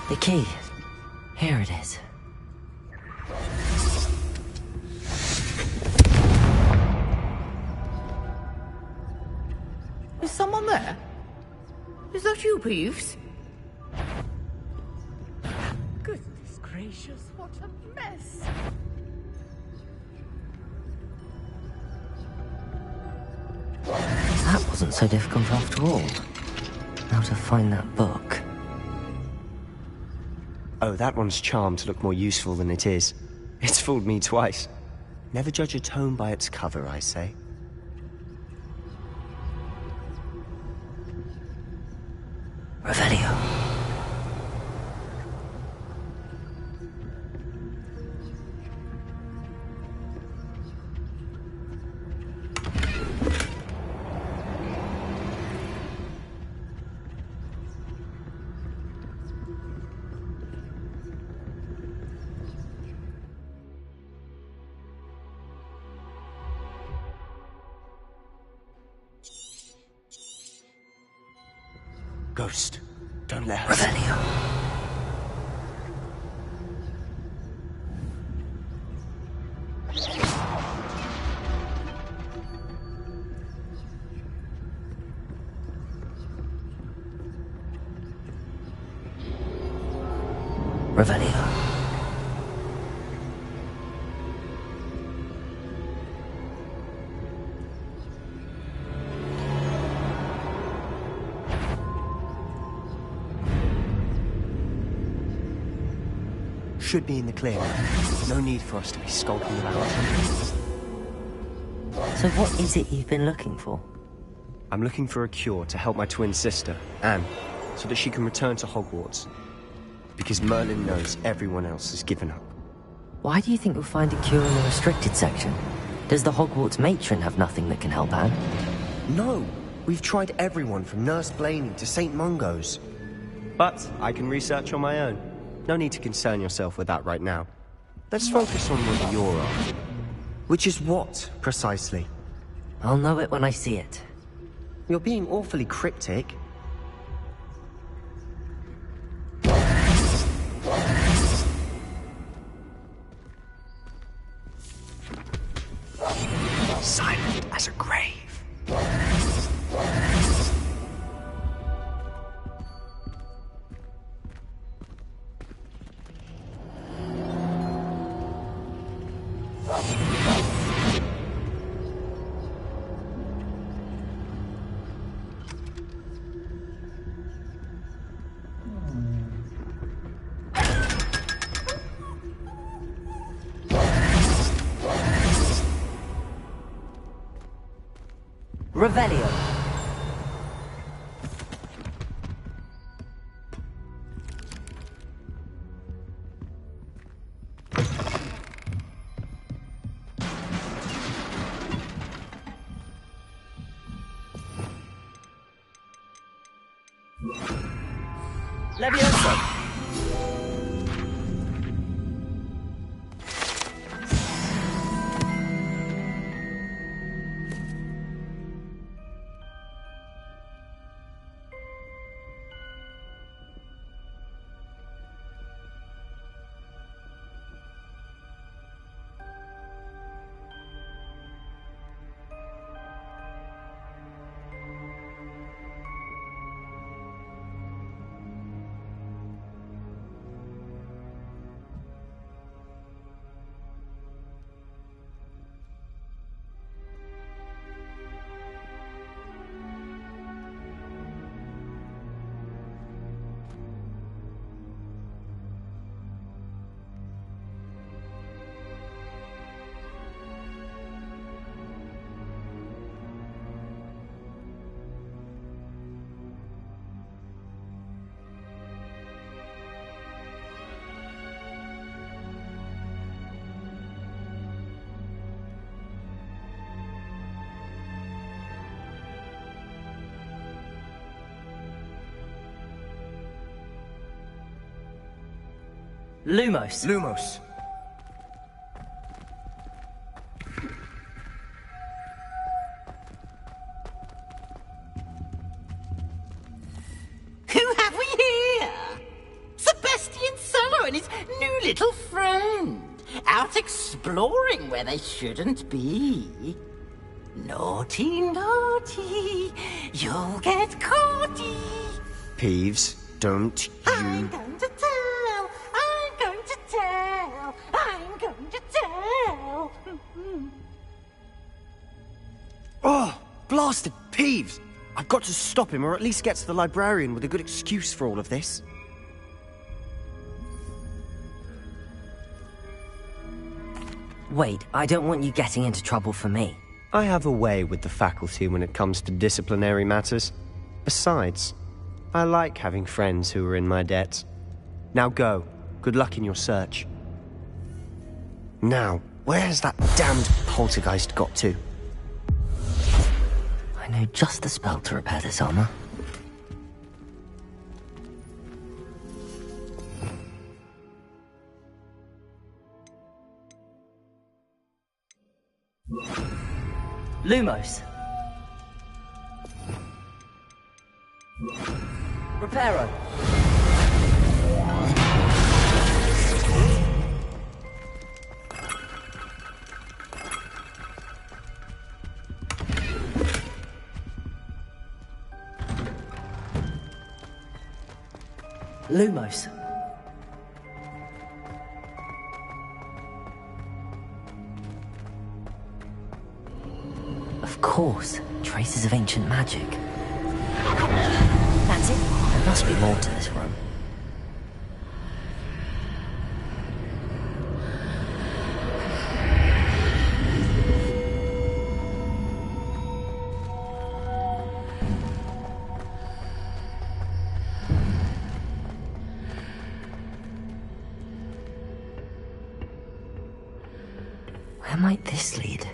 The key. Here it is. Is someone there? Is that you, Peeves? Goodness gracious, what a mess! That wasn't so difficult after all. Now to find that book. Oh, that one's charmed to look more useful than it is. It's fooled me twice. Never judge a tome by its cover, I say. Revelio. Ghost, don't let her... Revelio. Revelio. Should be in the clear. No need for us to be skulking about. So what is it you've been looking for? I'm looking for a cure to help my twin sister, Anne, so that she can return to Hogwarts. Because Merlin knows everyone else has given up. Why do you think you'll find a cure in the restricted section? Does the Hogwarts matron have nothing that can help Anne? No! We've tried everyone from Nurse Blaney to St. Mungo's. But I can research on my own. No need to concern yourself with that right now. Let's focus on what you're after. Which is what, precisely? I'll know it when I see it. You're being awfully cryptic. Silent as a grave. Revelio. Leviosa. Lumos. Lumos. Who have we here? Sebastian Solo and his new little friend. Out exploring where they shouldn't be. Naughty, naughty. You'll get caughty. Peeves, don't you... I'm going to tell. I'm going to tell. I'm going to tell. Oh, blasted Peeves! I've got to stop him, or at least get to the librarian with a good excuse for all of this. Wait, I don't want you getting into trouble for me. I have a way with the faculty when it comes to disciplinary matters. Besides, I like having friends who are in my debt. Now go. Good luck in your search. Now, where's that damned poltergeist got to? I know just the spell to repair this armor. Lumos. Reparo. Lumos. Of course, traces of ancient magic. That's it. There must be more to this room. Where might this lead?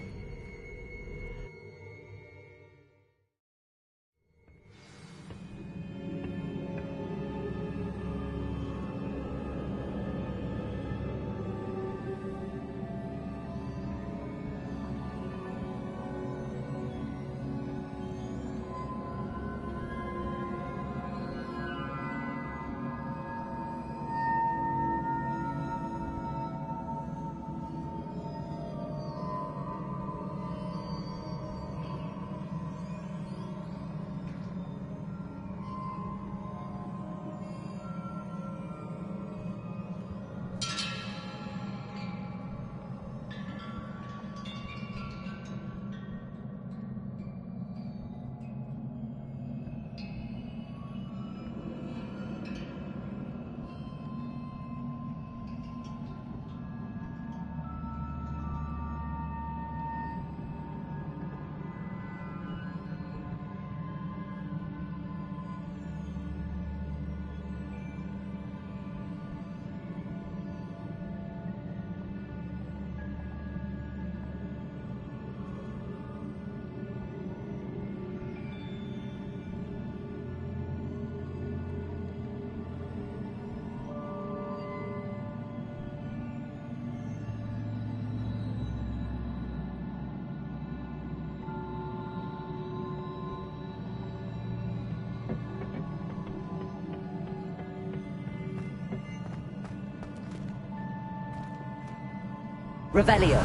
Revelio.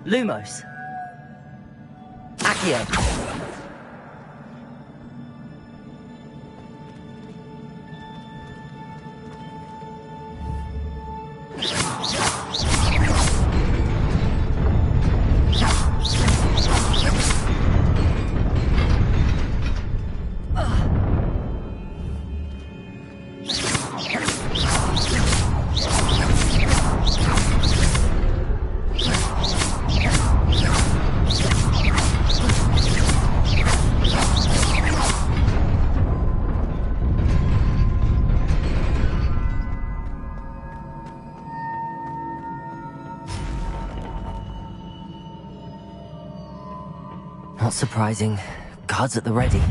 Lumos. Accio. Not surprising. Guards at the ready.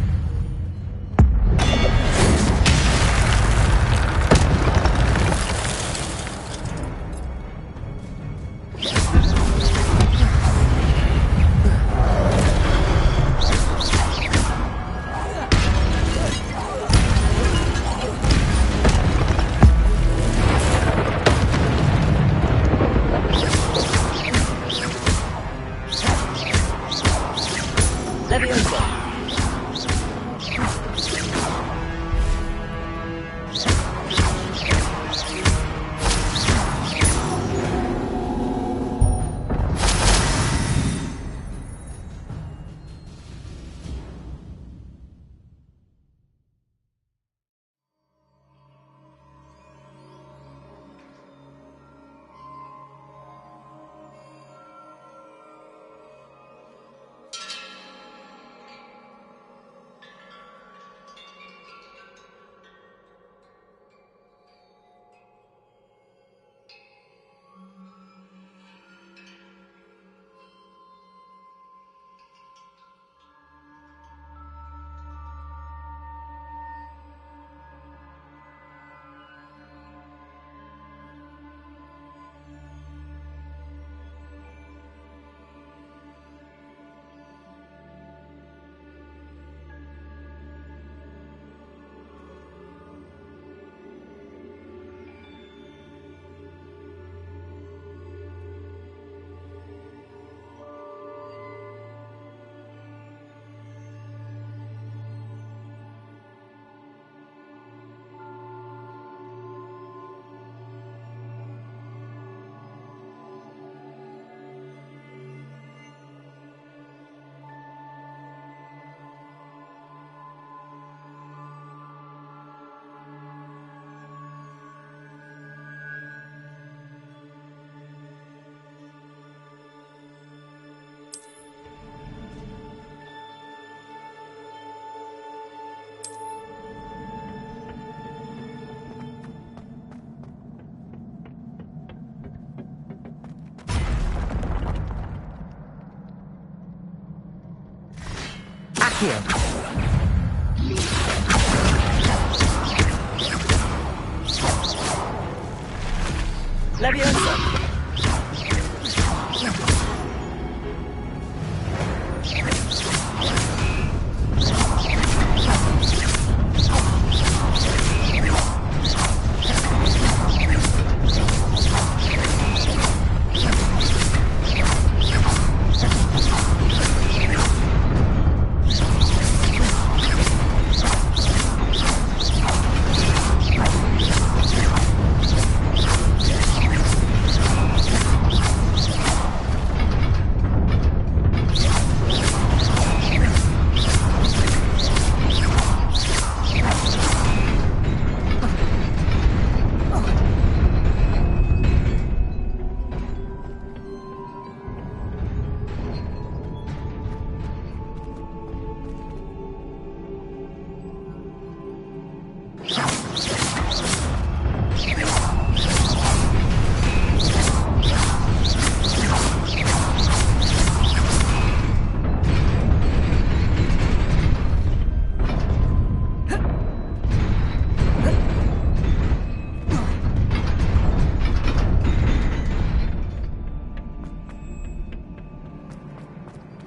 Accio. Leviosa.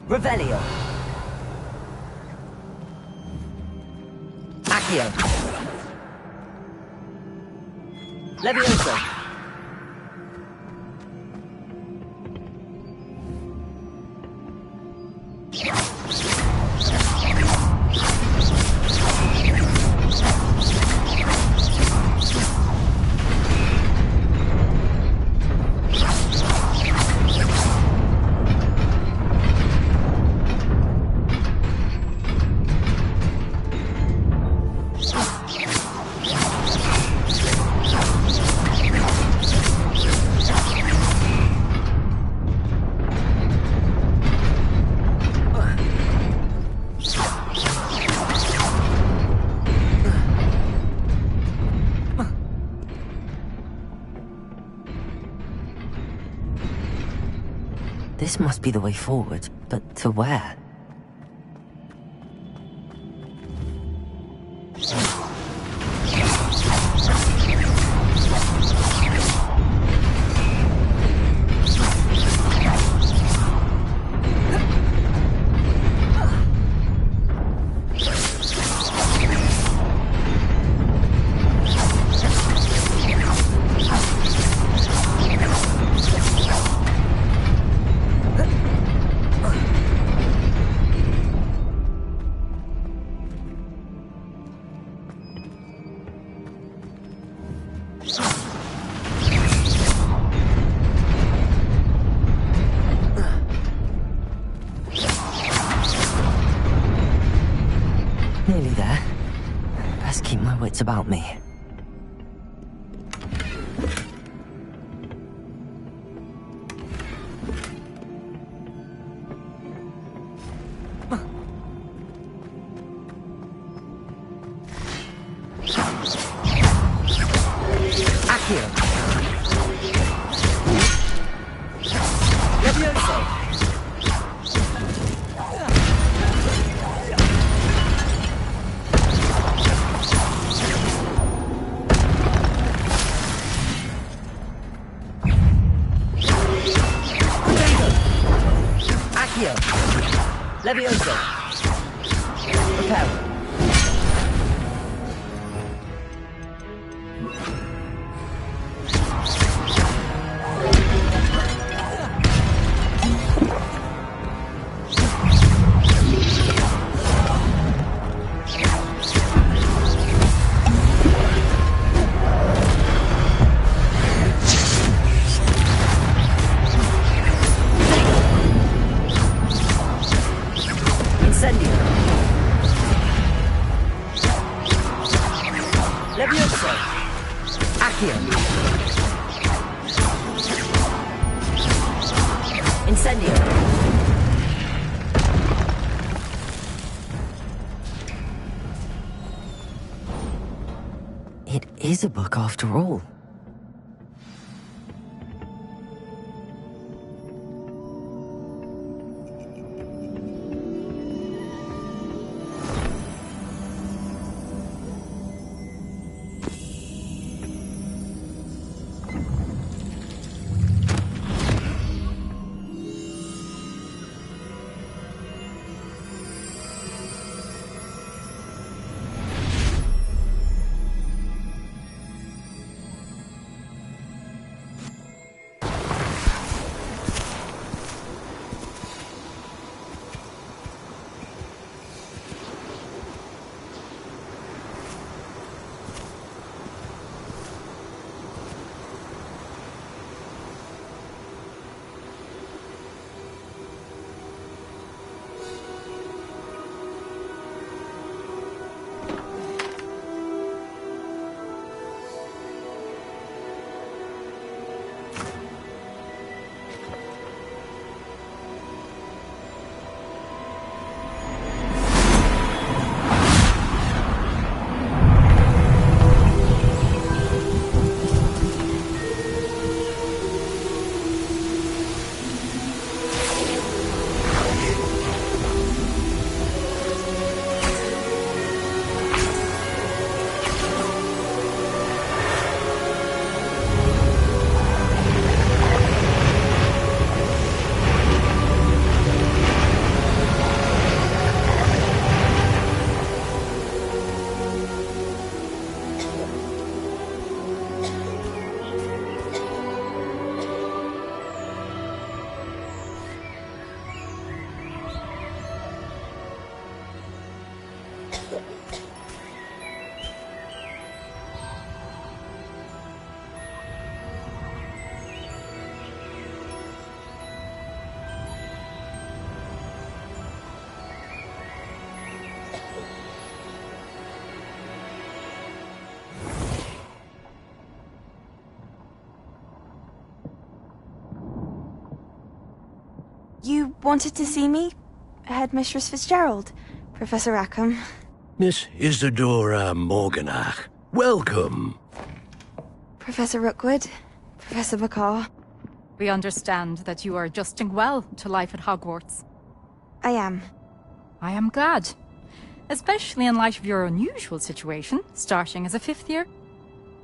Revelio. Accio. Leviosa. This must be the way forward, but to where? Nearly there. Best keep my wits about me. Accio. Leviosa. Accio. Leviosa. Repel. Incendio. Leviosa. Accio. Incendio. It is a book after all. You wanted to see me? Headmistress Fitzgerald, Professor Rackham. Miss Isadora Morganach, welcome. Professor Rookwood, Professor Bakar. We understand that you are adjusting well to life at Hogwarts. I am. I am glad. Especially in light of your unusual situation, starting as a 5th year.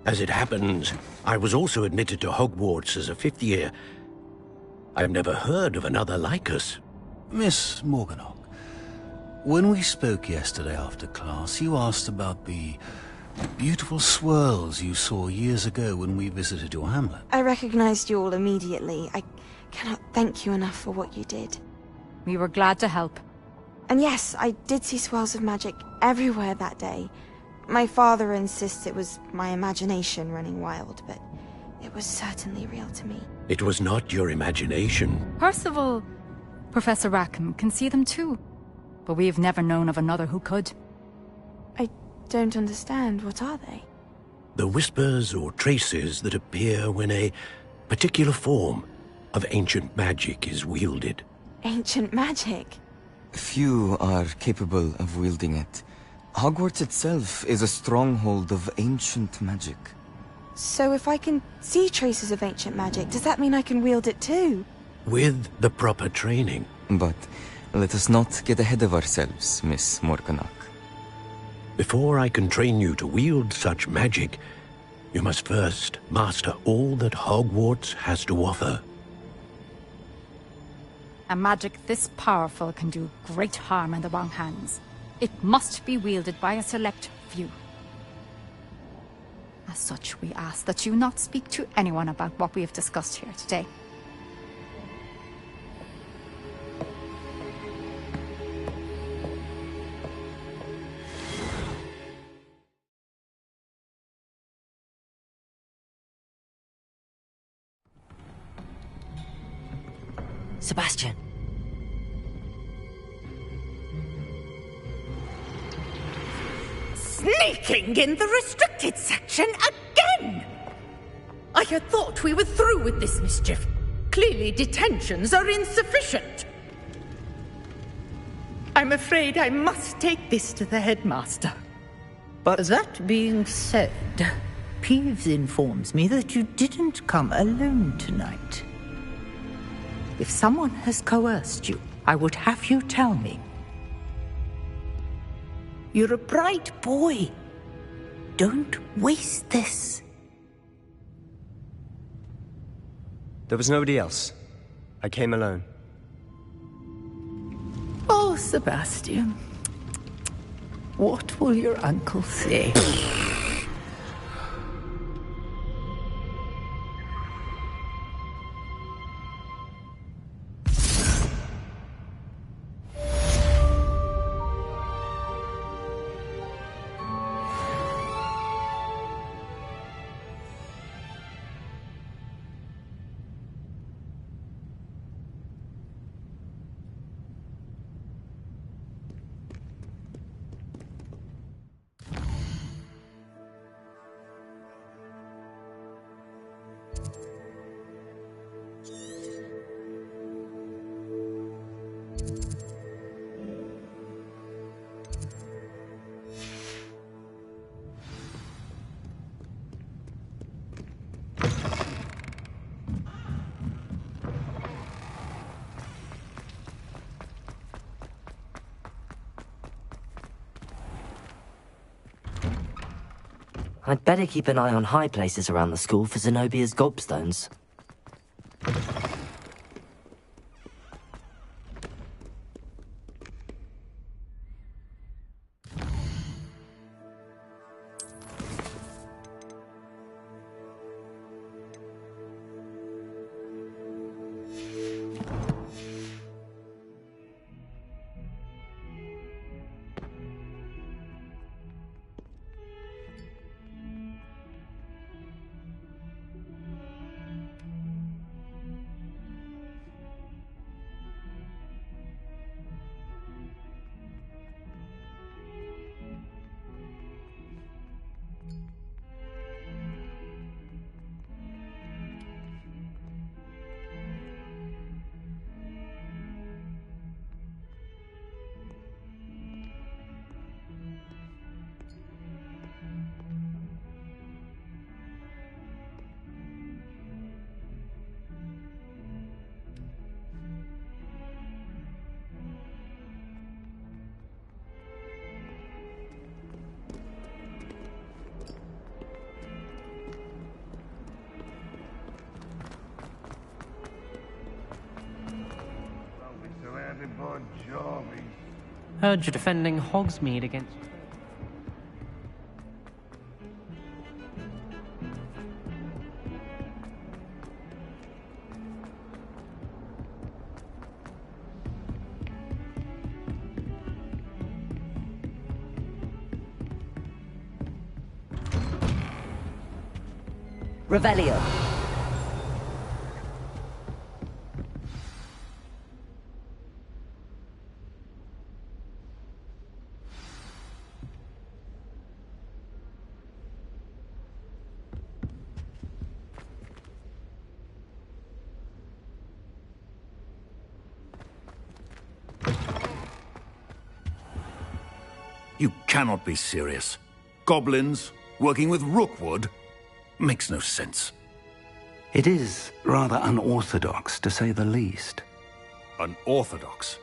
As it happens, I was also admitted to Hogwarts as a 5th year. I've never heard of another like us. Miss Morganach, when we spoke yesterday after class, you asked about the beautiful swirls you saw years ago when we visited your hamlet. I recognized you all immediately. I cannot thank you enough for what you did. We were glad to help. And yes, I did see swirls of magic everywhere that day. My father insists it was my imagination running wild, but it was certainly real to me. It was not your imagination. Percival, Professor Rackham can see them too. But we have never known of another who could. I don't understand. What are they? The whispers or traces that appear when a particular form of ancient magic is wielded. Ancient magic? Few are capable of wielding it. Hogwarts itself is a stronghold of ancient magic. So if I can see traces of ancient magic, does that mean I can wield it too? With the proper training. But let us not get ahead of ourselves, Miss Morganach. Before I can train you to wield such magic, you must first master all that Hogwarts has to offer. A magic this powerful can do great harm in the wrong hands. It must be wielded by a select few. As such, we ask that you not speak to anyone about what we have discussed here today. Sebastian. Sneaking in the restricted section again! I had thought we were through with this mischief. Clearly detentions are insufficient. I'm afraid I must take this to the headmaster. But that being said, Peeves informs me that you didn't come alone tonight. If someone has coerced you, I would have you tell me. You're a bright boy. Don't waste this. There was nobody else. I came alone. Oh, Sebastian. What will your uncle say? I'd better keep an eye on high places around the school for Zenobia's gobstones. Charming. Heard you're defending Hogsmeade against... Revelio. You cannot be serious. Goblins working with Rookwood? Makes no sense. It is rather unorthodox, to say the least. Unorthodox?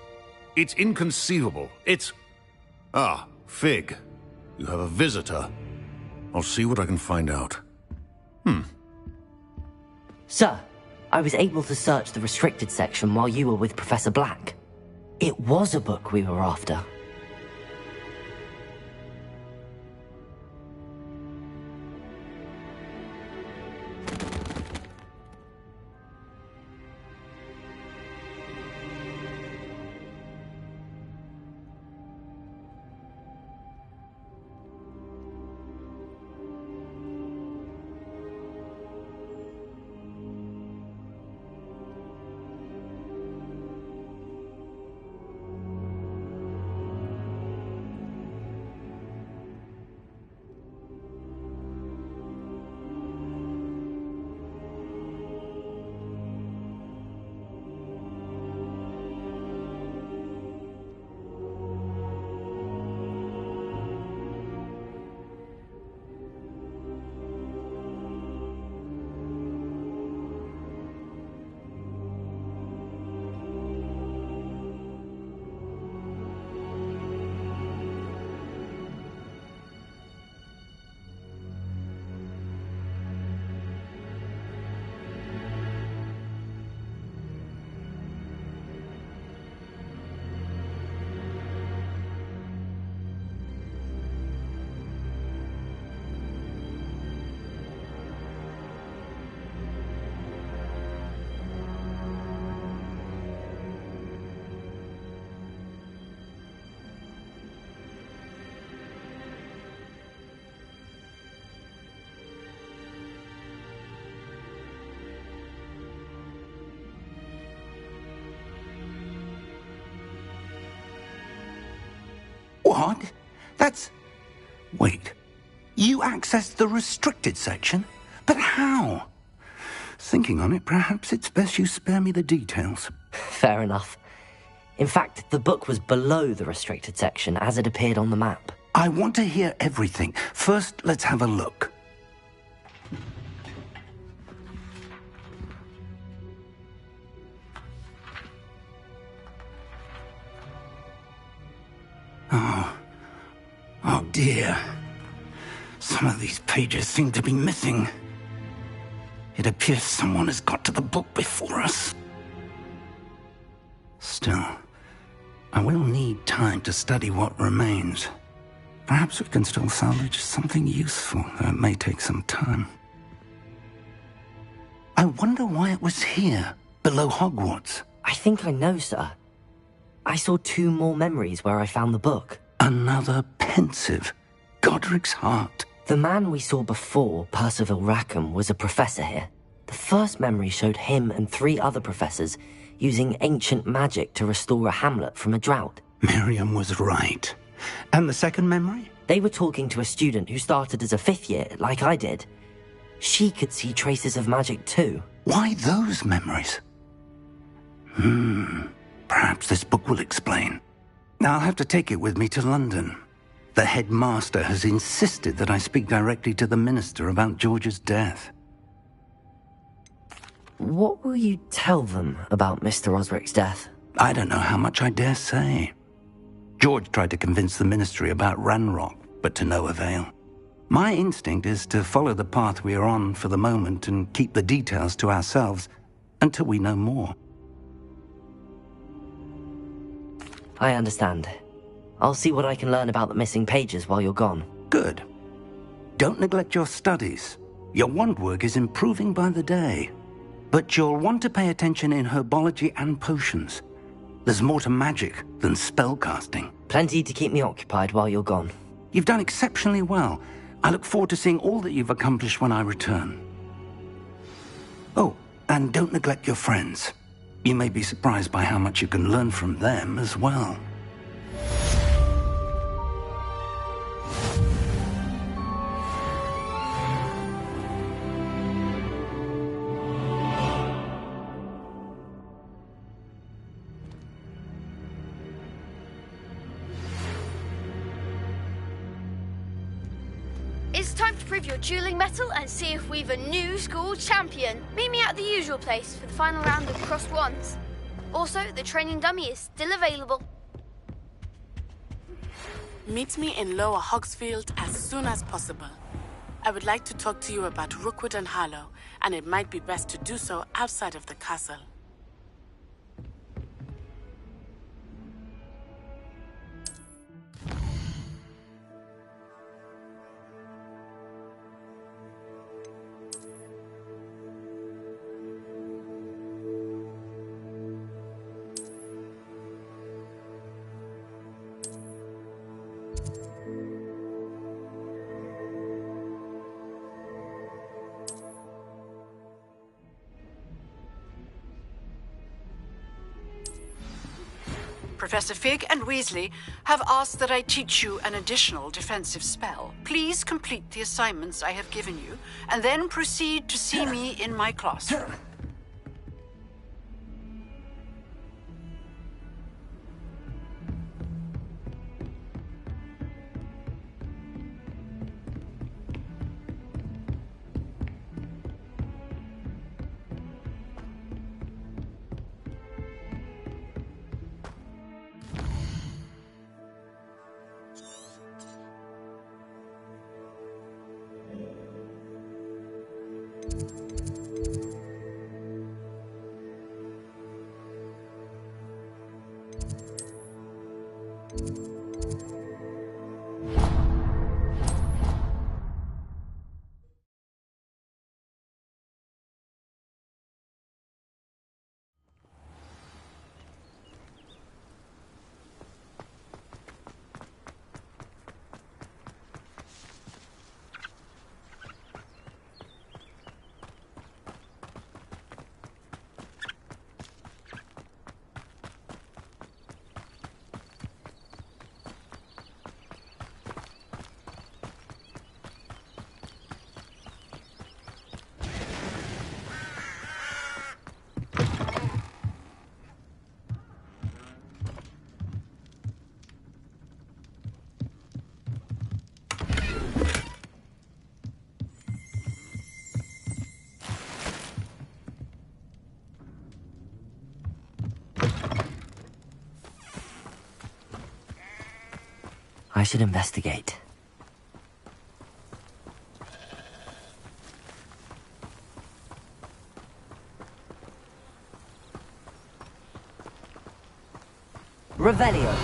It's inconceivable. It's... Ah, Fig. You have a visitor. I'll see what I can find out. Sir, I was able to search the restricted section while you were with Professor Black. It was a book we were after. What? That's... Wait. You accessed the restricted section? But how? Thinking on it, perhaps it's best you spare me the details. Fair enough. In fact, the book was below the restricted section as it appeared on the map. I want to hear everything. First, let's have a look. Oh dear. Some of these pages seem to be missing. It appears someone has got to the book before us. Still, I will need time to study what remains. Perhaps we can still salvage something useful, though it may take some time. I wonder why it was here, below Hogwarts. I think I know, sir. I saw 2 more memories where I found the book. Another pensive. Godric's heart. The man we saw before, Percival Rackham, was a professor here. The first memory showed him and 3 other professors using ancient magic to restore a hamlet from a drought. Miriam was right. And the second memory? They were talking to a student who started as a 5th year, like I did. She could see traces of magic too. Why those memories? Perhaps this book will explain. I'll have to take it with me to London. The headmaster has insisted that I speak directly to the minister about George's death. What will you tell them about Mr. Osric's death? I don't know how much I dare say. George tried to convince the ministry about Ranrock, but to no avail. My instinct is to follow the path we are on for the moment and keep the details to ourselves until we know more. I understand. I'll see what I can learn about the missing pages while you're gone. Good. Don't neglect your studies. Your wand work is improving by the day. But you'll want to pay attention in herbology and potions. There's more to magic than spellcasting. Plenty to keep me occupied while you're gone. You've done exceptionally well. I look forward to seeing all that you've accomplished when I return. Oh, and don't neglect your friends. You may be surprised by how much you can learn from them as well. It's time to prove your dueling mettle and see if we've a new school champion. Meet me at the usual place for the final round of crossed wands. Also, the training dummy is still available. Meet me in Lower Hogsfield as soon as possible. I would like to talk to you about Rookwood and Harlow, and it might be best to do so outside of the castle. Professor Fig and Weasley have asked that I teach you an additional defensive spell. Please complete the assignments I have given you, and then proceed to see me in my classroom. I should investigate. Revelio.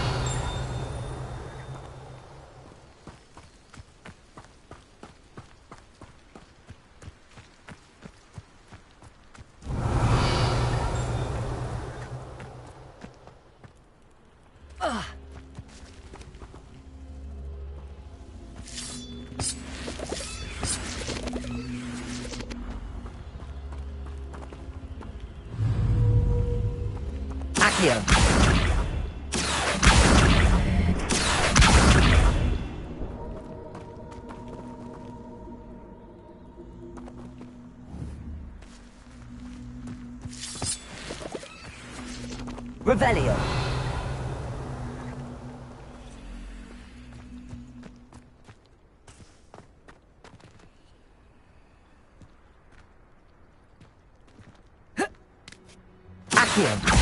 Accio. Revelio. Accio.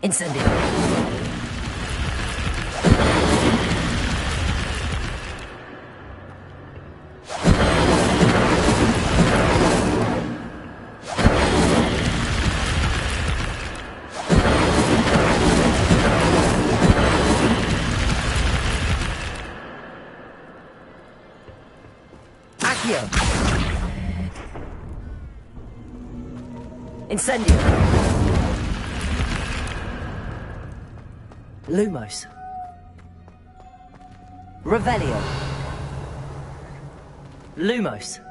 Incendio. Accio! Incendio! Lumos. Revelio. Lumos.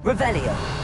Revelio.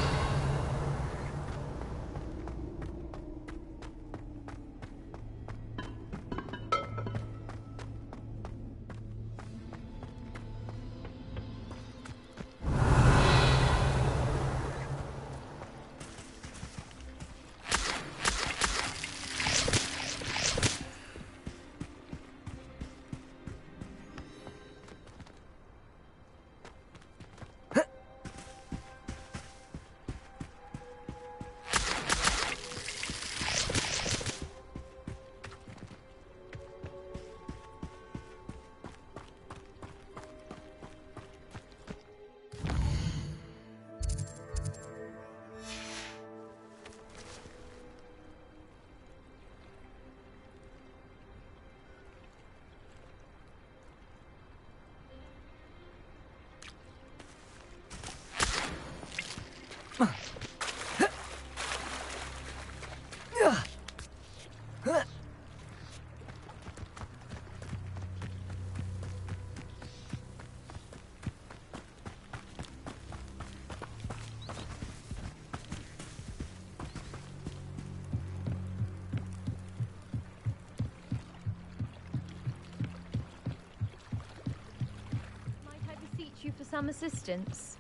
You for some assistance?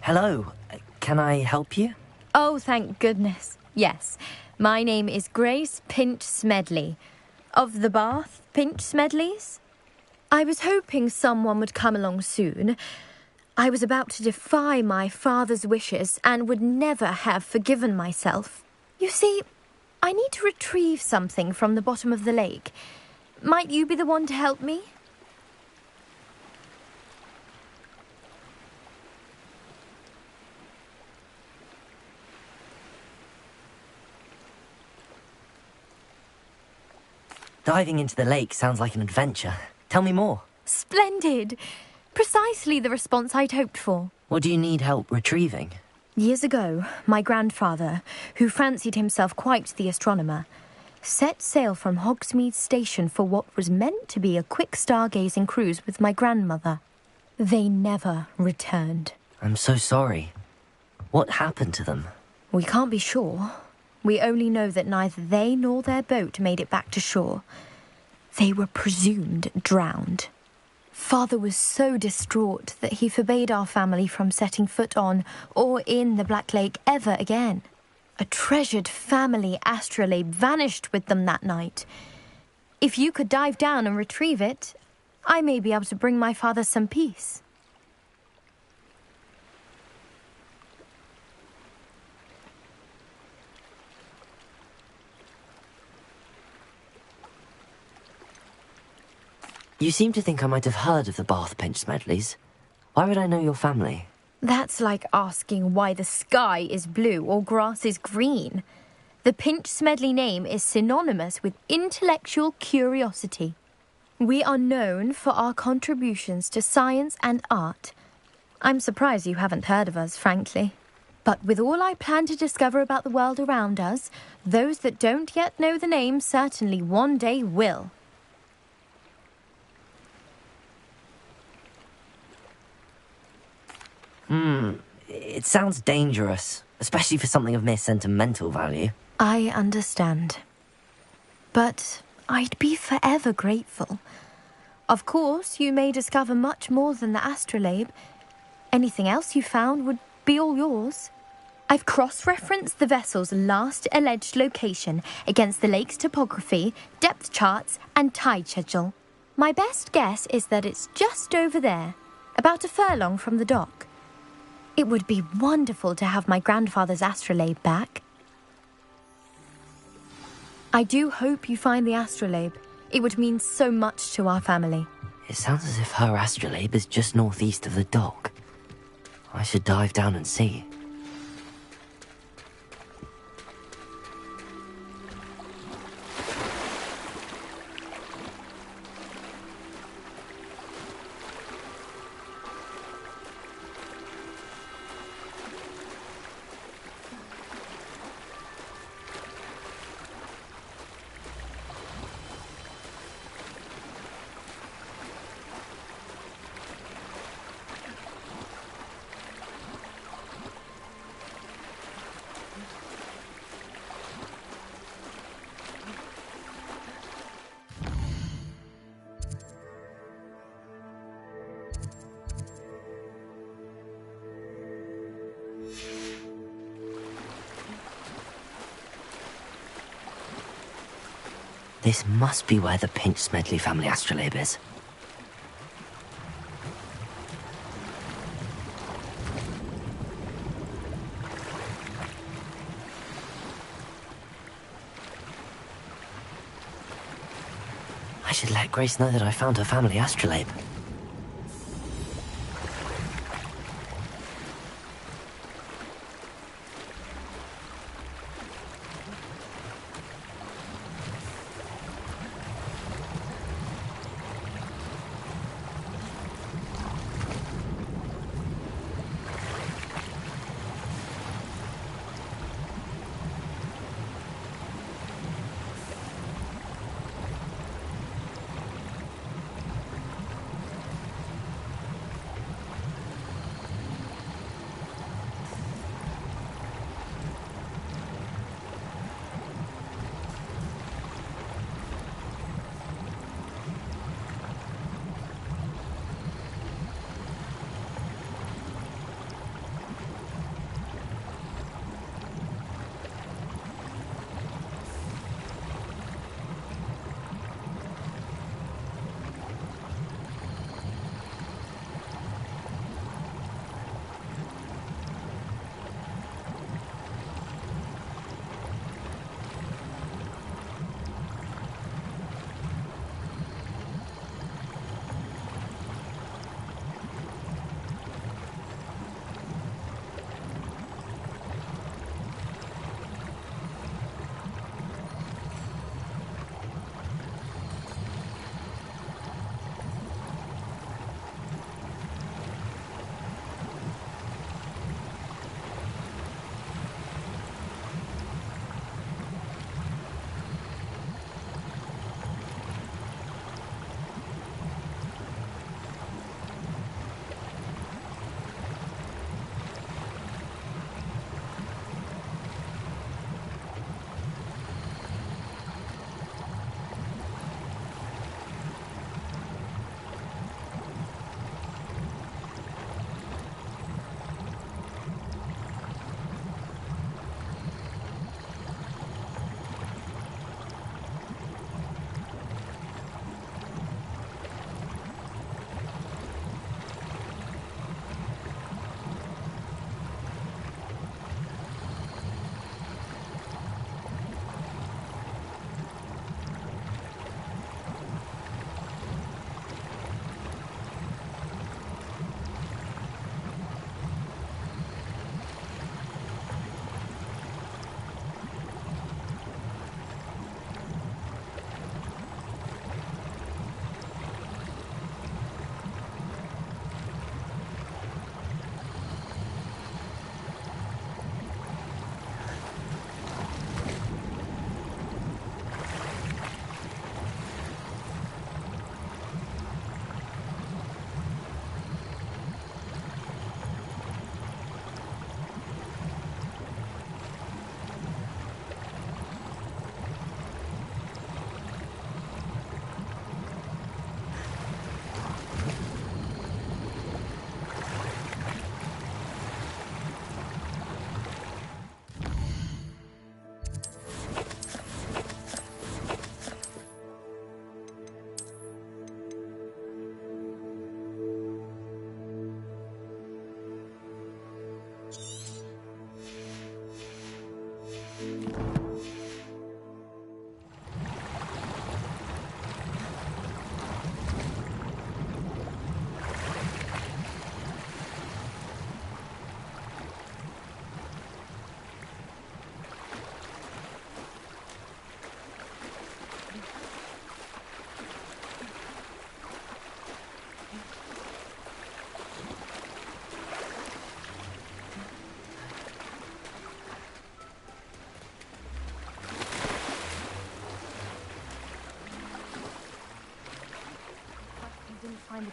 Hello. Can I help you? Oh, thank goodness. Yes. My name is Grace Pinch Smedley. Of the Bath Pinch Smedleys? I was hoping someone would come along soon. I was about to defy my father's wishes and would never have forgiven myself. You see, I need to retrieve something from the bottom of the lake. Might you be the one to help me? Diving into the lake sounds like an adventure. Tell me more. Splendid! Precisely the response I'd hoped for. What do you need help retrieving? Years ago, my grandfather, who fancied himself quite the astronomer, set sail from Hogsmeade Station for what was meant to be a quick stargazing cruise with my grandmother. They never returned. I'm so sorry. What happened to them? We can't be sure. We only know that neither they nor their boat made it back to shore. They were presumed drowned. Father was so distraught that he forbade our family from setting foot on or in the Black Lake ever again. A treasured family astrolabe vanished with them that night. If you could dive down and retrieve it, I may be able to bring my father some peace. You seem to think I might have heard of the Bath Pinch Smedleys. Why would I know your family? That's like asking why the sky is blue or grass is green. The Pinch Smedley name is synonymous with intellectual curiosity. We are known for our contributions to science and art. I'm surprised you haven't heard of us, frankly. But with all I plan to discover about the world around us, those that don't yet know the name certainly one day will. It sounds dangerous, especially for something of mere sentimental value. I understand. But I'd be forever grateful. Of course, you may discover much more than the astrolabe. Anything else you found would be all yours. I've cross-referenced the vessel's last alleged location against the lake's topography, depth charts, and tide schedule. My best guess is that it's just over there, about a furlong from the dock. It would be wonderful to have my grandfather's astrolabe back. I do hope you find the astrolabe. It would mean so much to our family. It sounds as if her astrolabe is just northeast of the dock. I should dive down and see. This must be where the Pinch Smedley family astrolabe is. I should let Grace know that I found her family astrolabe.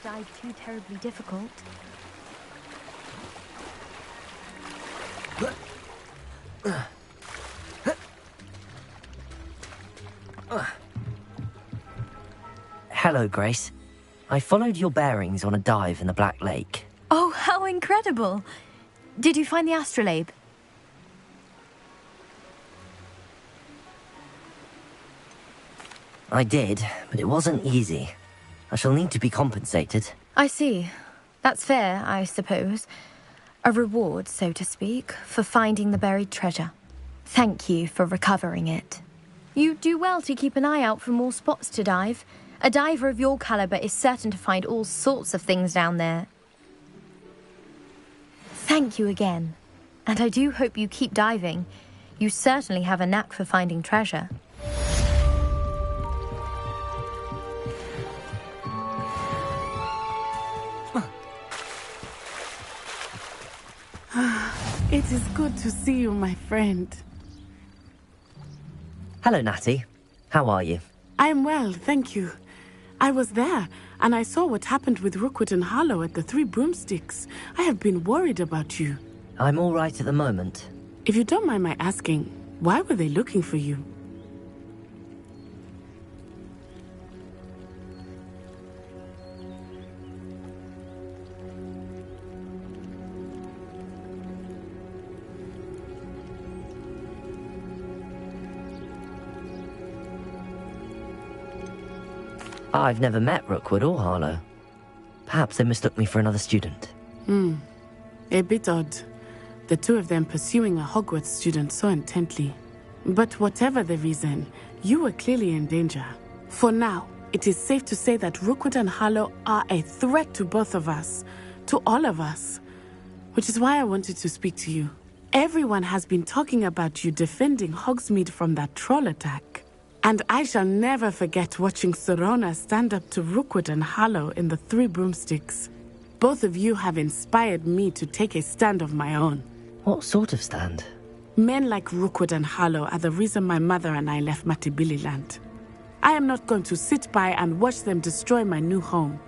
dive too terribly difficult. Hello, Grace. I followed your bearings on a dive in the Black Lake. Oh, how incredible! Did you find the astrolabe? I did, but it wasn't easy. I shall need to be compensated. I see. That's fair, I suppose. A reward, so to speak, for finding the buried treasure. Thank you for recovering it. You do well to keep an eye out for more spots to dive. A diver of your caliber is certain to find all sorts of things down there. Thank you again. And I do hope you keep diving. You certainly have a knack for finding treasure. It is good to see you, my friend. Hello, Natty. How are you? I am well, thank you. I was there, and I saw what happened with Rookwood and Harlow at the Three Broomsticks. I have been worried about you. I'm all right at the moment. If you don't mind my asking, why were they looking for you? I've never met Rookwood or Harlow. Perhaps they mistook me for another student. A bit odd. The two of them pursuing a Hogwarts student so intently. But whatever the reason, you were clearly in danger. For now, it is safe to say that Rookwood and Harlow are a threat to both of us. To all of us. Which is why I wanted to speak to you. Everyone has been talking about you defending Hogsmeade from that troll attack. And I shall never forget watching Sorona stand up to Rookwood and Harlow in the Three Broomsticks. Both of you have inspired me to take a stand of my own. What sort of stand? Men like Rookwood and Harlow are the reason my mother and I left Matibili Land. I am not going to sit by and watch them destroy my new home.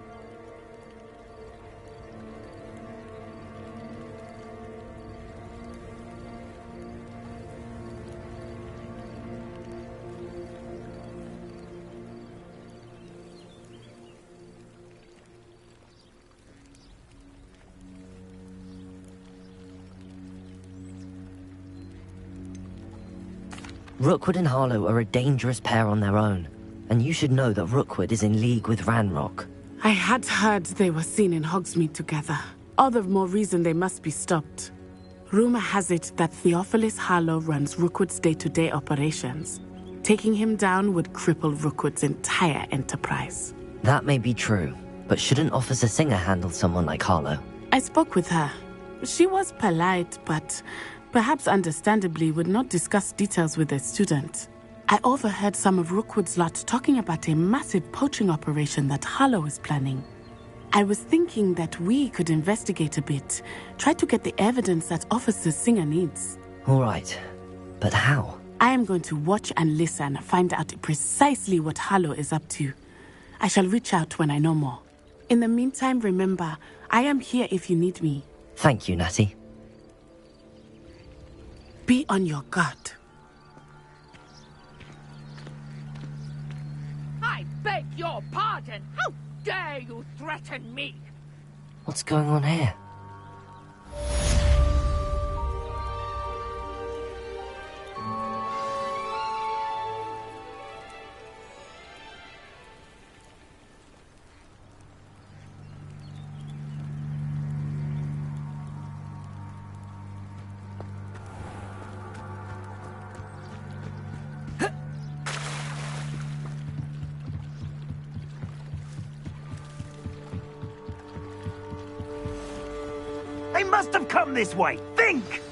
Rookwood and Harlow are a dangerous pair on their own, and you should know that Rookwood is in league with Ranrock. I had heard they were seen in Hogsmeade together. All the more reason they must be stopped. Rumor has it that Theophilus Harlow runs Rookwood's day-to-day operations. Taking him down would cripple Rookwood's entire enterprise. That may be true, but shouldn't Officer Singer handle someone like Harlow? I spoke with her. She was polite, but perhaps understandably would not discuss details with a student. I overheard some of Rookwood's lot talking about a massive poaching operation that Harlow is planning. I was thinking that we could investigate a bit, try to get the evidence that Officer Singer needs. All right, but how? I am going to watch and listen, find out precisely what Harlow is up to. I shall reach out when I know more. In the meantime, remember, I am here if you need me. Thank you, Natty. Be on your guard. I beg your pardon. How dare you threaten me? What's going on here? They must have come this way. Think!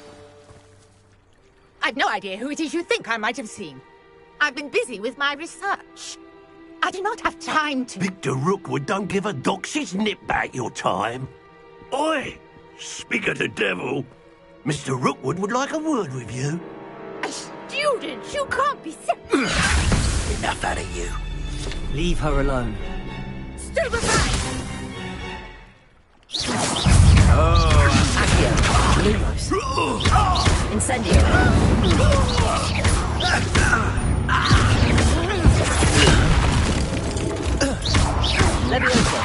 I've no idea who it is you think I might have seen. I've been busy with my research. I do not have time to... Victor Rookwood don't give a doxy's nip back your time. Oi! Speak of the devil. Mr. Rookwood would like a word with you. A student? You can't be so... Enough out of you. Leave her alone. Stupefy! Incendio. Leviosa.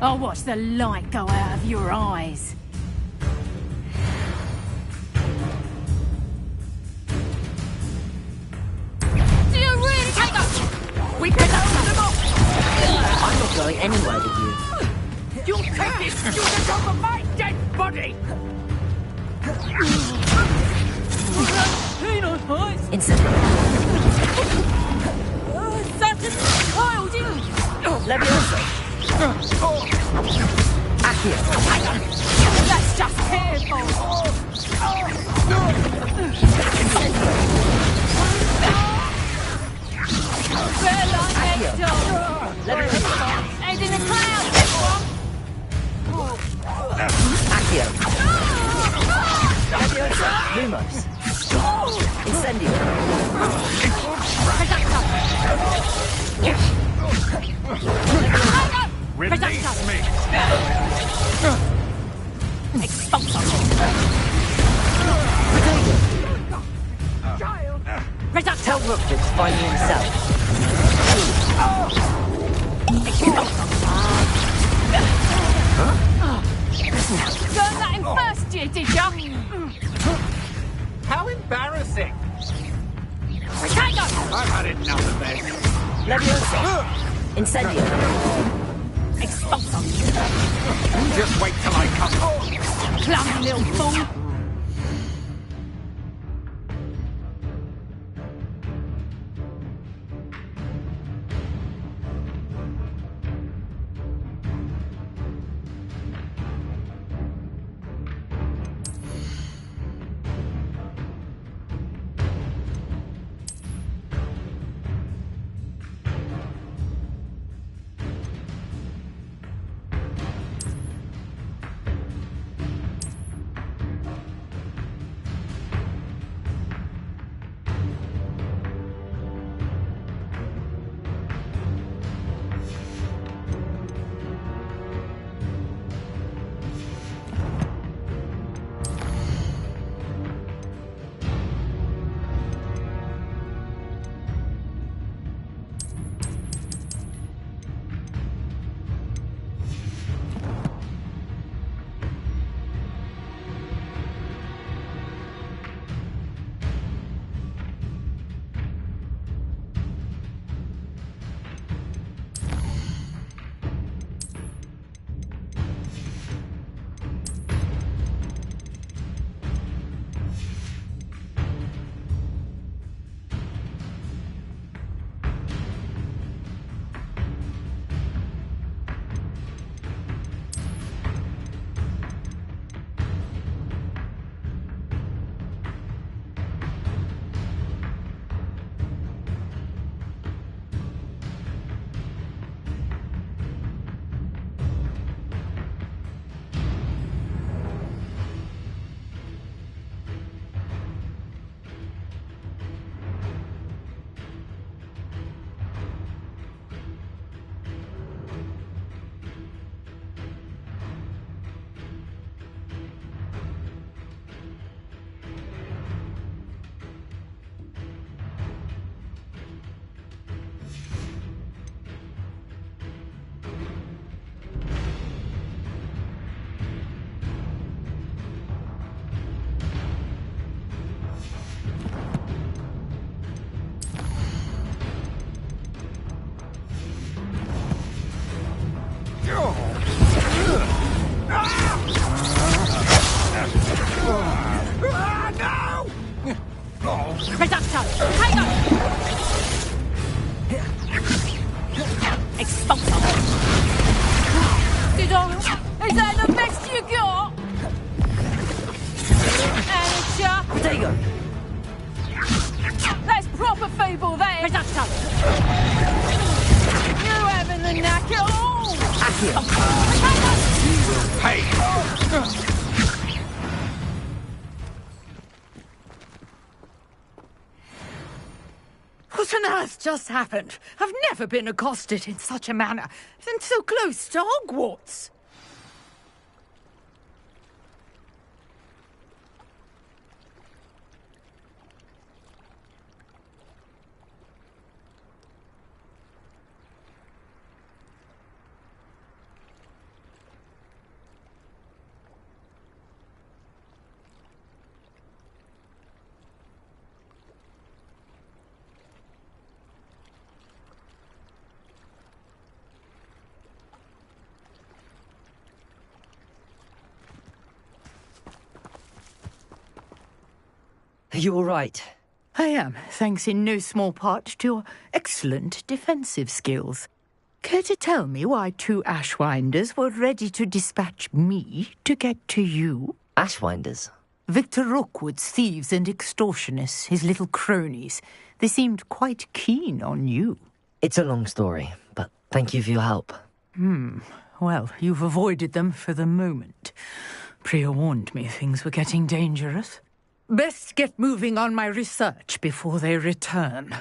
I'll watch the light go out of your eyes. Do you really take us? We can open them up! I'm not going anywhere with you. You'll take this student over my dead body! Incendio. Such a child, you! Leviosa. Accio. That's just careful! We're like next door! Leviosa. Head in the clouds, everyone! Accio. Leviosa. Lumos. Incendio. Release me! Tell Rookwood to find you himself. Learned that in first year, did ya? How embarrassing! Potato! I've had enough of this. Leviosa. Incendio. Just wait till I come. Clumsy little fool! Reducto! Tiger! Expulso! Didon! Is that the best you got? Amateur! Protego! That's proper feeble there! Reducto! You having the knack at all! Accio! Hey! What on earth just happened? I've never been accosted in such a manner, and so close to Hogwarts. Are you all right? I am, thanks in no small part to your excellent defensive skills. Care to tell me why 2 Ashwinders were ready to dispatch me to get to you? Ashwinders? Victor Rookwood's thieves and extortionists, his little cronies. They seemed quite keen on you. It's a long story, but thank you for your help. Well, you've avoided them for the moment. Priya warned me things were getting dangerous. Best get moving on my research before they return.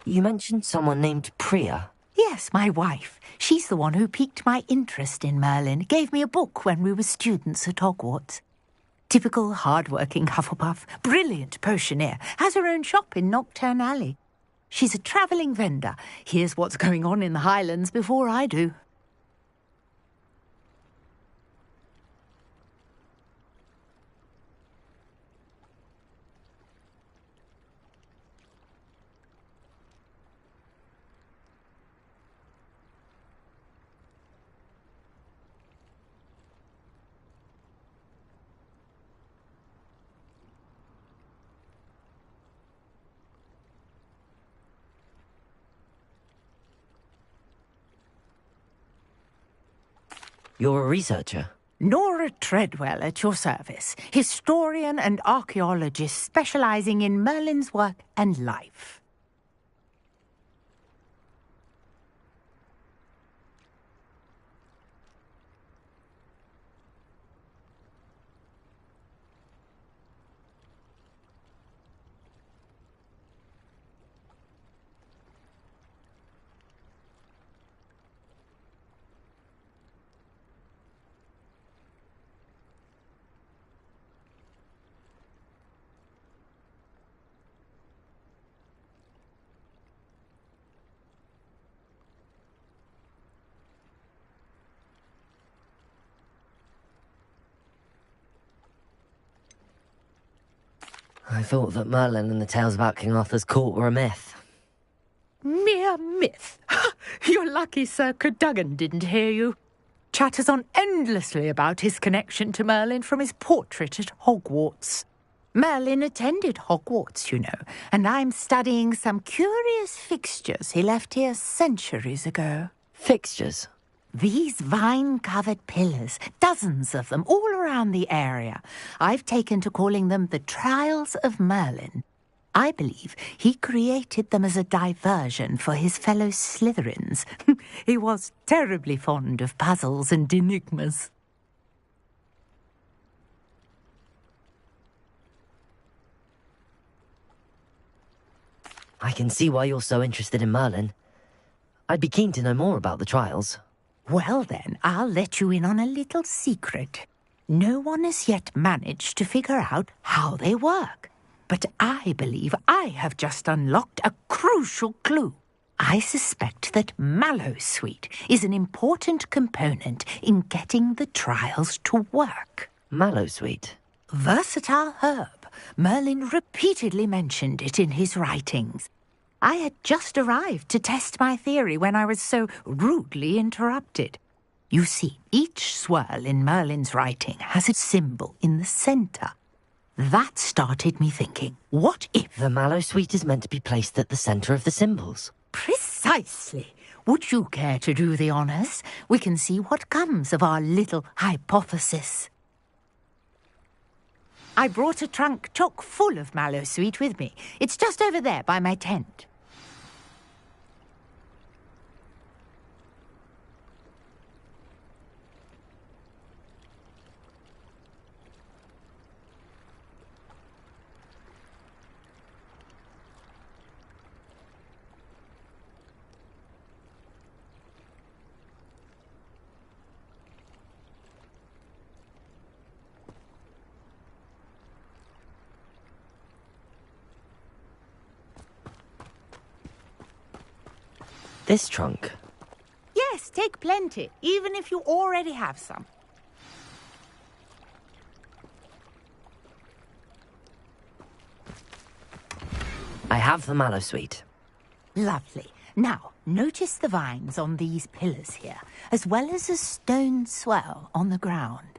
You mentioned someone named Priya. Yes, my wife. She's the one who piqued my interest in Merlin. Gave me a book when we were students at Hogwarts. Typical hard-working Hufflepuff, brilliant potioneer, has her own shop in Knockturn Alley. She's a travelling vendor. Hears what's going on in the Highlands before I do. You're a researcher? Nora Treadwell at your service, historian and archaeologist specialising in Merlin's work and life. I thought that Merlin and the tales about King Arthur's court were a myth. Mere myth. You're lucky Sir Cadogan didn't hear you. Chatters on endlessly about his connection to Merlin from his portrait at Hogwarts. Merlin attended Hogwarts, you know, and I'm studying some curious fixtures he left here centuries ago. Fixtures? These vine-covered pillars, dozens of them, all around the area. I've taken to calling them the Trials of Merlin. I believe he created them as a diversion for his fellow Slytherins. He was terribly fond of puzzles and enigmas. I can see why you're so interested in Merlin. I'd be keen to know more about the trials. Well then, I'll let you in on a little secret. No one has yet managed to figure out how they work. But I believe I have just unlocked a crucial clue. I suspect that Mallowsweet is an important component in getting the trials to work. Mallowsweet? Versatile herb. Merlin repeatedly mentioned it in his writings. I had just arrived to test my theory when I was so rudely interrupted. You see, each swirl in Merlin's writing has a symbol in the centre. That started me thinking, what if... The Mallowsweet is meant to be placed at the centre of the symbols. Precisely. Would you care to do the honours? We can see what comes of our little hypothesis. I brought a trunk chock full of Mallowsweet with me. It's just over there by my tent. This trunk? Yes, take plenty, even if you already have some. I have the mallow sweet. Lovely. Now, notice the vines on these pillars here, as well as a stone swell on the ground.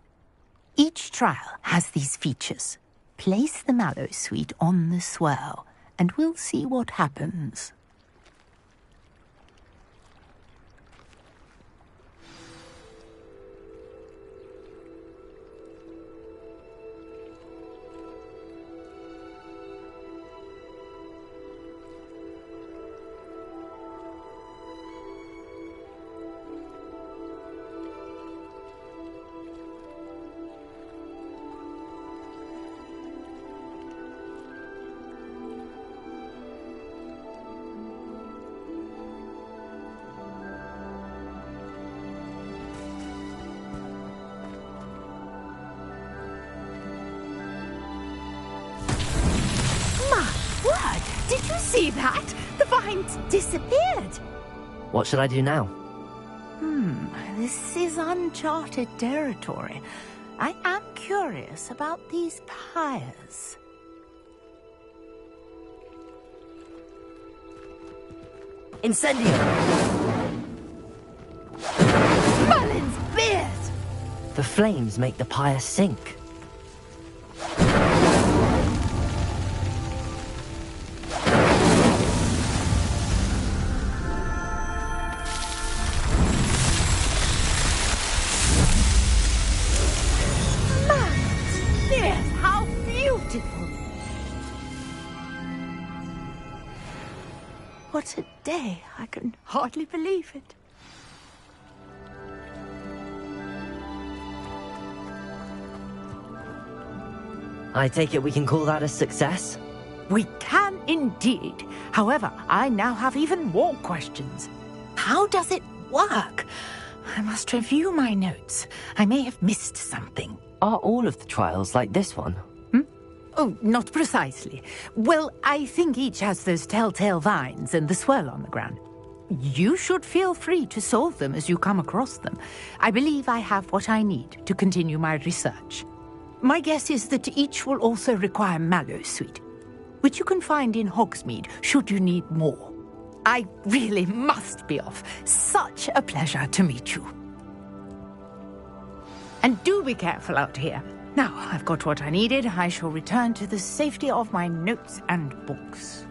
Each trial has these features. Place the mallow sweet on the swell, and we'll see what happens. Did you see that? The vines disappeared. What should I do now? This is uncharted territory. I am curious about these pyres. Incendio! Merlin's beard! The flames make the pyre sink. What a day. I can hardly believe it. I take it we can call that a success? We can indeed. However, I now have even more questions. How does it work? I must review my notes. I may have missed something. Are all of the trials like this one? Oh, not precisely. Well, I think each has those telltale vines and the swirl on the ground. You should feel free to solve them as you come across them. I believe I have what I need to continue my research. My guess is that each will also require mallow sweet, which you can find in Hogsmeade should you need more. I really must be off. Such a pleasure to meet you. And do be careful out here. Now, I've got what I needed. I shall return to the safety of my notes and books.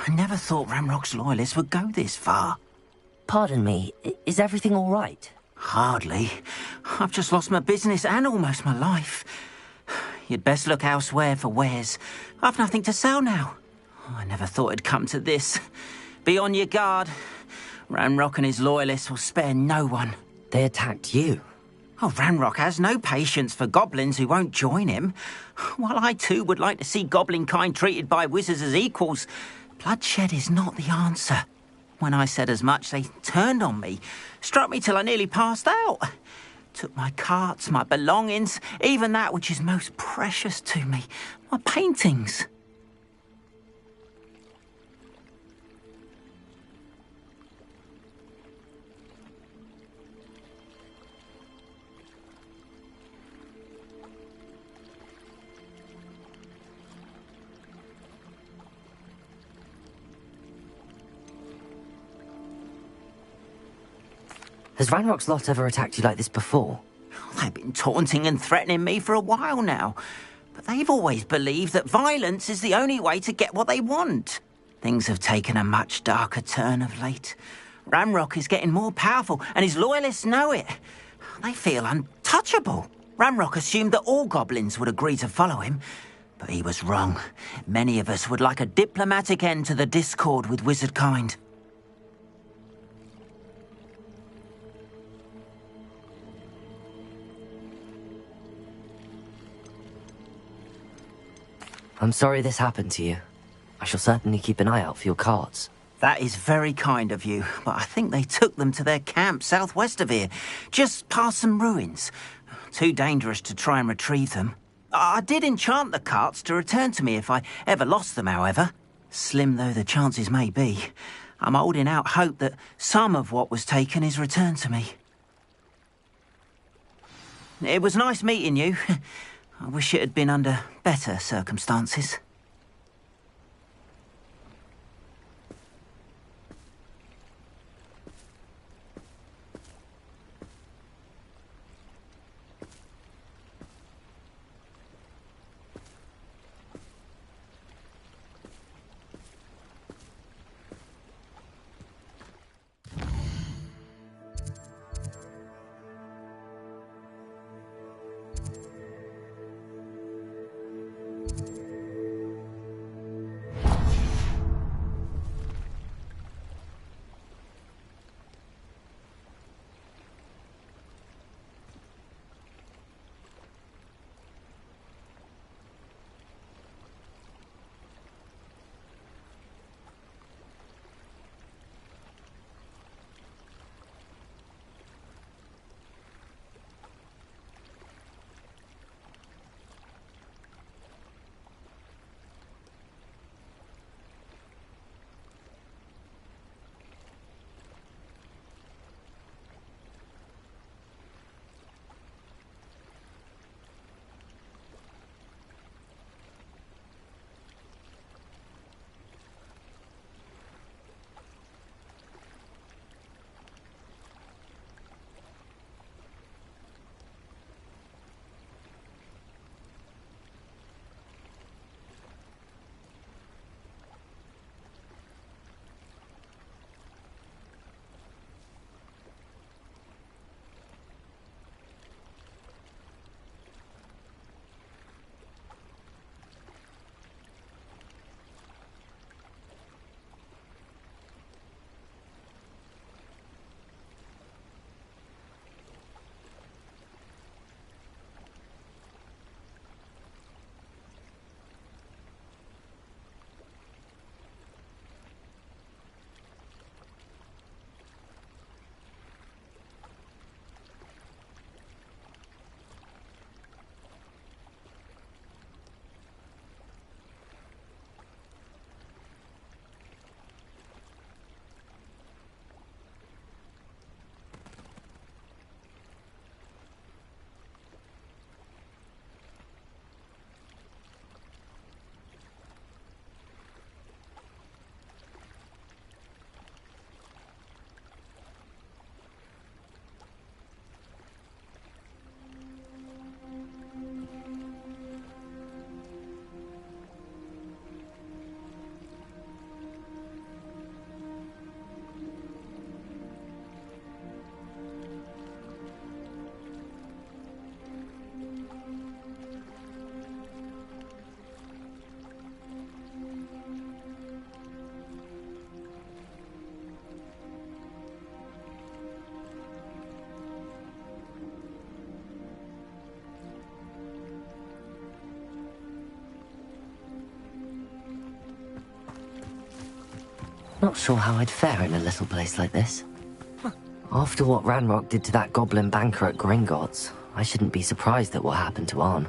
I never thought Ramrock's loyalists would go this far. Pardon me, is everything all right? Hardly. I've just lost my business and almost my life. You'd best look elsewhere for wares. I've nothing to sell now. Oh, I never thought it'd come to this. Be on your guard. Ranrock and his loyalists will spare no one. They attacked you? Oh, Ranrock has no patience for goblins who won't join him. While I too would like to see goblin kind treated by wizards as equals, bloodshed is not the answer. When I said as much, they turned on me, struck me till I nearly passed out. Took my carts, my belongings, even that which is most precious to me, my paintings. Has Ranrock's lot ever attacked you like this before? They've been taunting and threatening me for a while now. But they've always believed that violence is the only way to get what they want. Things have taken a much darker turn of late. Ranrock is getting more powerful, and his loyalists know it. They feel untouchable. Ranrock assumed that all goblins would agree to follow him, but he was wrong. Many of us would like a diplomatic end to the discord with wizard kind. I'm sorry this happened to you. I shall certainly keep an eye out for your carts. That is very kind of you, but I think they took them to their camp southwest of here, just past some ruins. Too dangerous to try and retrieve them. I did enchant the carts to return to me if I ever lost them, however. Slim though the chances may be, I'm holding out hope that some of what was taken is returned to me. It was nice meeting you. I wish it had been under better circumstances. Not sure how I'd fare in a little place like this. After what Ranrock did to that goblin banker at Gringotts, I shouldn't be surprised at what happened to Arn.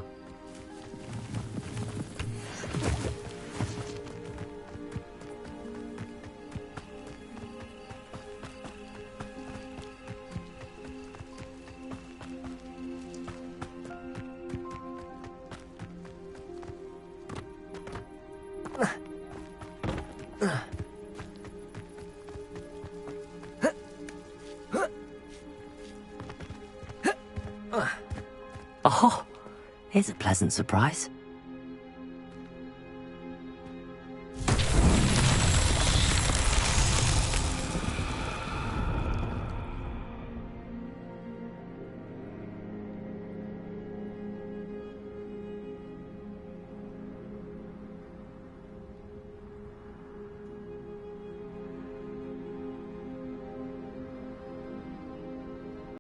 Oh, here's a pleasant surprise.